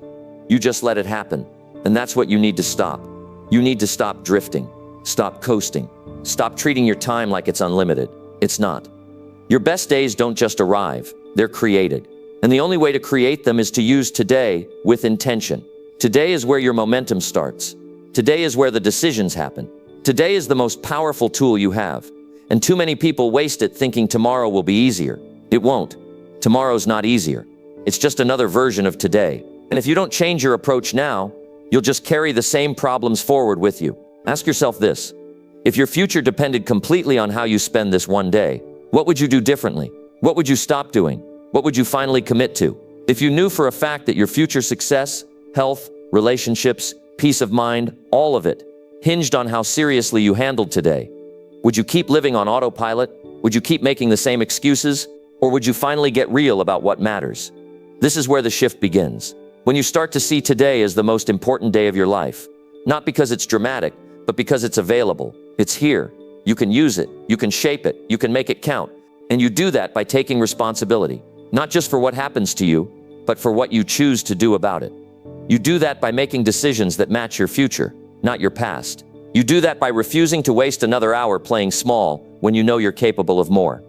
You just let it happen. And that's what you need to stop. You need to stop drifting, stop coasting, stop treating your time like it's unlimited. It's not. Your best days don't just arrive, they're created. And the only way to create them is to use today with intention. Today is where your momentum starts. Today is where the decisions happen. Today is the most powerful tool you have. And too many people waste it thinking tomorrow will be easier. It won't. Tomorrow's not easier. It's just another version of today. And if you don't change your approach now, you'll just carry the same problems forward with you. Ask yourself this: if your future depended completely on how you spend this one day, what would you do differently? What would you stop doing? What would you finally commit to? If you knew for a fact that your future success, health, relationships, peace of mind, all of it, hinged on how seriously you handled today, would you keep living on autopilot? Would you keep making the same excuses? Or would you finally get real about what matters? This is where the shift begins. When you start to see today as the most important day of your life, not because it's dramatic, but because it's available. It's here. You can use it. You can shape it. You can make it count. And you do that by taking responsibility, not just for what happens to you, but for what you choose to do about it. You do that by making decisions that match your future, not your past. You do that by refusing to waste another hour playing small when you know you're capable of more.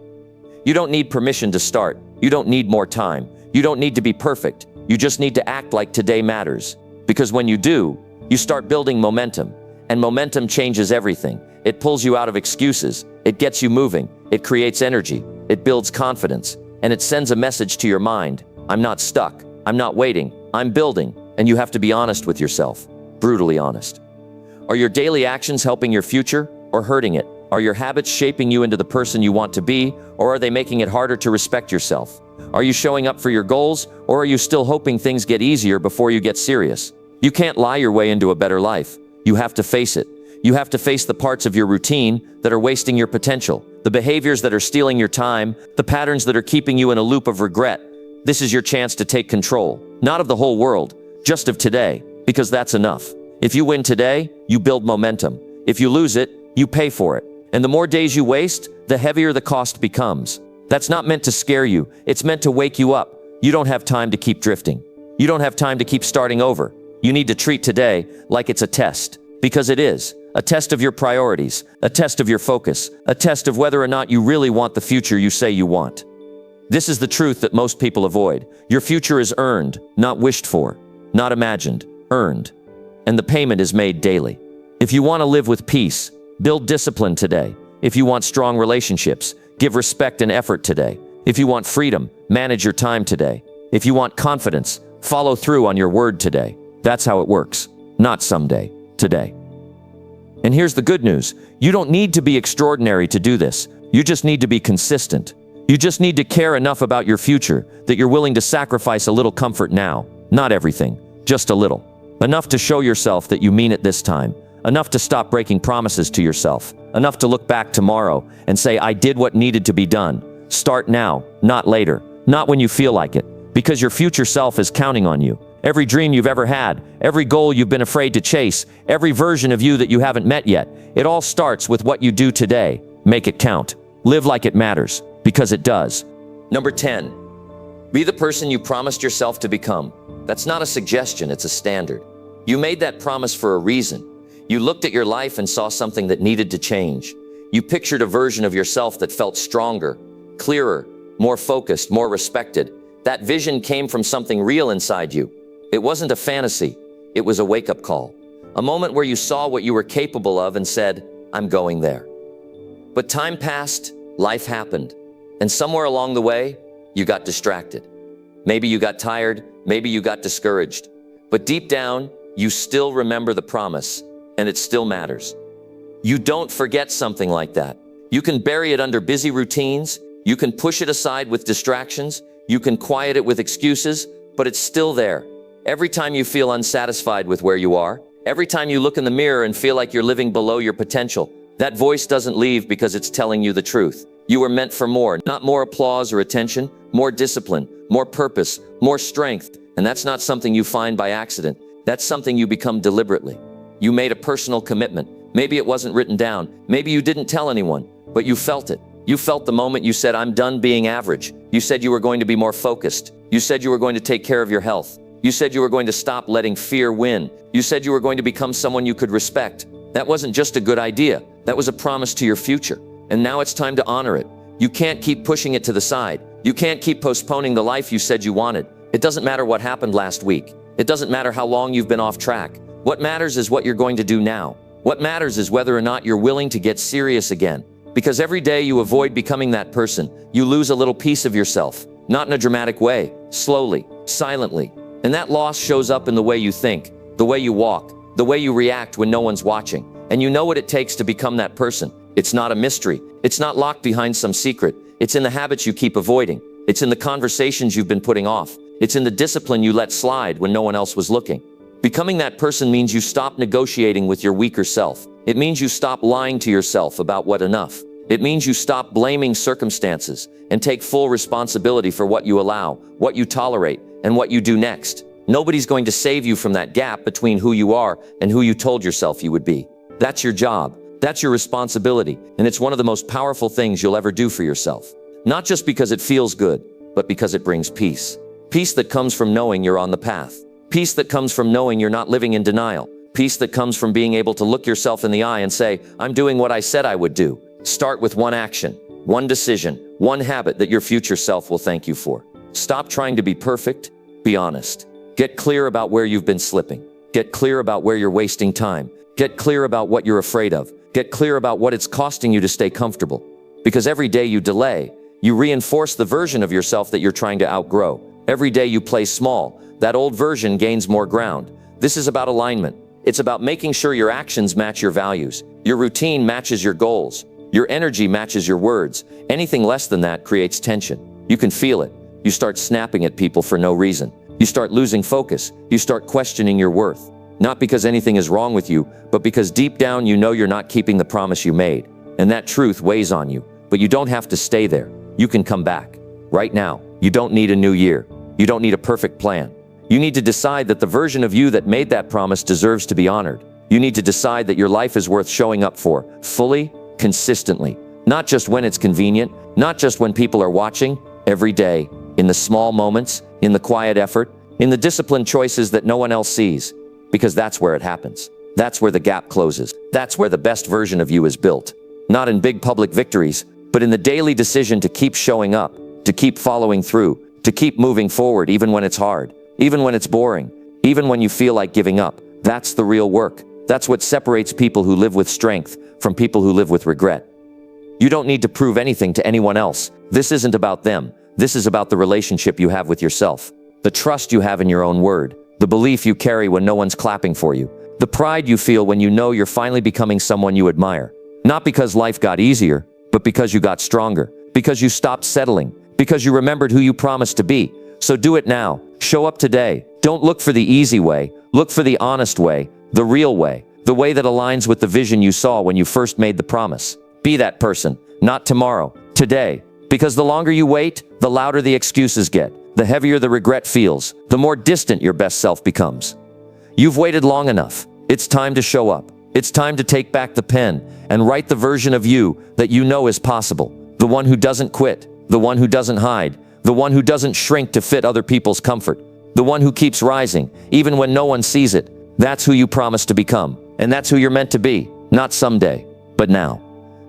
You don't need permission to start. You don't need more time. You don't need to be perfect. You just need to act like today matters. Because when you do, you start building momentum. And momentum changes everything. It pulls you out of excuses. It gets you moving. It creates energy. It builds confidence. And it sends a message to your mind. I'm not stuck. I'm not waiting. I'm building. And you have to be honest with yourself. Brutally honest. Are your daily actions helping your future or hurting it? Are your habits shaping you into the person you want to be, or are they making it harder to respect yourself? Are you showing up for your goals, or are you still hoping things get easier before you get serious? You can't lie your way into a better life. You have to face it. You have to face the parts of your routine that are wasting your potential, the behaviors that are stealing your time, the patterns that are keeping you in a loop of regret. This is your chance to take control, not of the whole world, just of today, because that's enough. If you win today, you build momentum. If you lose it, you pay for it. And the more days you waste, the heavier the cost becomes. That's not meant to scare you. It's meant to wake you up. You don't have time to keep drifting. You don't have time to keep starting over. You need to treat today like it's a test, because it is. A test of your priorities, a test of your focus, a test of whether or not you really want the future you say you want. This is the truth that most people avoid. Your future is earned, not wished for, not imagined, earned. And the payment is made daily. If you want to live with peace, build discipline today. If you want strong relationships, give respect and effort today. If you want freedom, manage your time today. If you want confidence, follow through on your word today. That's how it works. Not someday, today. And here's the good news. You don't need to be extraordinary to do this. You just need to be consistent. You just need to care enough about your future that you're willing to sacrifice a little comfort now. Not everything, just a little. Enough to show yourself that you mean it this time. Enough to stop breaking promises to yourself. Enough to look back tomorrow and say, I did what needed to be done. Start now, not later. Not when you feel like it. Because your future self is counting on you. Every dream you've ever had, every goal you've been afraid to chase, every version of you that you haven't met yet, it all starts with what you do today. Make it count. Live like it matters, because it does. Number 10, be the person you promised yourself to become. That's not a suggestion, it's a standard. You made that promise for a reason. You looked at your life and saw something that needed to change. You pictured a version of yourself that felt stronger, clearer, more focused, more respected. That vision came from something real inside you. It wasn't a fantasy. It was a wake-up call. A moment where you saw what you were capable of and said, I'm going there. But time passed, life happened. And somewhere along the way, you got distracted. Maybe you got tired, maybe you got discouraged. But deep down, you still remember the promise, and it still matters. You don't forget something like that. You can bury it under busy routines, you can push it aside with distractions, you can quiet it with excuses, but it's still there. Every time you feel unsatisfied with where you are, every time you look in the mirror and feel like you're living below your potential, that voice doesn't leave because it's telling you the truth. You were meant for more, not more applause or attention, more discipline, more purpose, more strength. And that's not something you find by accident. That's something you become deliberately. You made a personal commitment. Maybe it wasn't written down. Maybe you didn't tell anyone, but you felt it. You felt the moment you said, I'm done being average. You said you were going to be more focused. You said you were going to take care of your health. You said you were going to stop letting fear win. You said you were going to become someone you could respect. That wasn't just a good idea. That was a promise to your future. And now it's time to honor it. You can't keep pushing it to the side. You can't keep postponing the life you said you wanted. It doesn't matter what happened last week. It doesn't matter how long you've been off track. What matters is what you're going to do now. What matters is whether or not you're willing to get serious again. Because every day you avoid becoming that person, you lose a little piece of yourself. Not in a dramatic way, slowly, silently. And that loss shows up in the way you think, the way you walk, the way you react when no one's watching. And you know what it takes to become that person. It's not a mystery. It's not locked behind some secret. It's in the habits you keep avoiding. It's in the conversations you've been putting off. It's in the discipline you let slide when no one else was looking. Becoming that person means you stop negotiating with your weaker self. It means you stop lying to yourself about what enough. It means you stop blaming circumstances and take full responsibility for what you allow, what you tolerate, and what you do next. Nobody's going to save you from that gap between who you are and who you told yourself you would be. That's your job. That's your responsibility, and it's one of the most powerful things you'll ever do for yourself. Not just because it feels good, but because it brings peace. Peace that comes from knowing you're on the path. Peace that comes from knowing you're not living in denial. Peace that comes from being able to look yourself in the eye and say, I'm doing what I said I would do. Start with one action, one decision, one habit that your future self will thank you for. Stop trying to be perfect. Be honest. Get clear about where you've been slipping. Get clear about where you're wasting time. Get clear about what you're afraid of. Get clear about what it's costing you to stay comfortable. Because every day you delay, you reinforce the version of yourself that you're trying to outgrow. Every day you play small, that old version gains more ground. This is about alignment. It's about making sure your actions match your values. Your routine matches your goals. Your energy matches your words. Anything less than that creates tension. You can feel it. You start snapping at people for no reason. You start losing focus. You start questioning your worth. Not because anything is wrong with you, but because deep down you know you're not keeping the promise you made. And that truth weighs on you. But you don't have to stay there. You can come back. Right now. You don't need a new year. You don't need a perfect plan. You need to decide that the version of you that made that promise deserves to be honored. You need to decide that your life is worth showing up for, fully, consistently. Not just when it's convenient, not just when people are watching, every day, in the small moments, in the quiet effort, in the disciplined choices that no one else sees. Because that's where it happens. That's where the gap closes. That's where the best version of you is built. Not in big public victories, but in the daily decision to keep showing up, to keep following through, to keep moving forward even when it's hard, even when it's boring, even when you feel like giving up. That's the real work. That's what separates people who live with strength from people who live with regret. You don't need to prove anything to anyone else. This isn't about them. This is about the relationship you have with yourself, the trust you have in your own word, the belief you carry when no one's clapping for you, the pride you feel when you know you're finally becoming someone you admire. Not because life got easier, but because you got stronger, because you stopped settling, because you remembered who you promised to be. So do it now. Show up today. Don't look for the easy way. Look for the honest way, the real way, the way that aligns with the vision you saw when you first made the promise. Be that person, not tomorrow, today. Because the longer you wait, the louder the excuses get, the heavier the regret feels, the more distant your best self becomes. You've waited long enough. It's time to show up. It's time to take back the pen and write the version of you that you know is possible. The one who doesn't quit, the one who doesn't hide, the one who doesn't shrink to fit other people's comfort, the one who keeps rising, even when no one sees it. That's who you promised to become, and that's who you're meant to be, not someday, but now.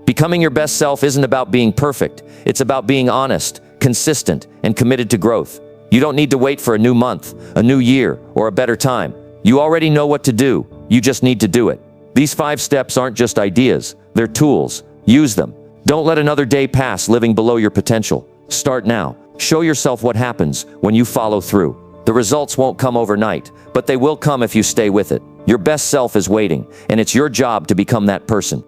Becoming your best self isn't about being perfect. It's about being honest, consistent, and committed to growth. You don't need to wait for a new month, a new year, or a better time. You already know what to do. You just need to do it. These 5 steps aren't just ideas. They're tools. Use them. Don't let another day pass living below your potential. Start now. Show yourself what happens when you follow through. The results won't come overnight, but they will come if you stay with it. Your best self is waiting, and it's your job to become that person.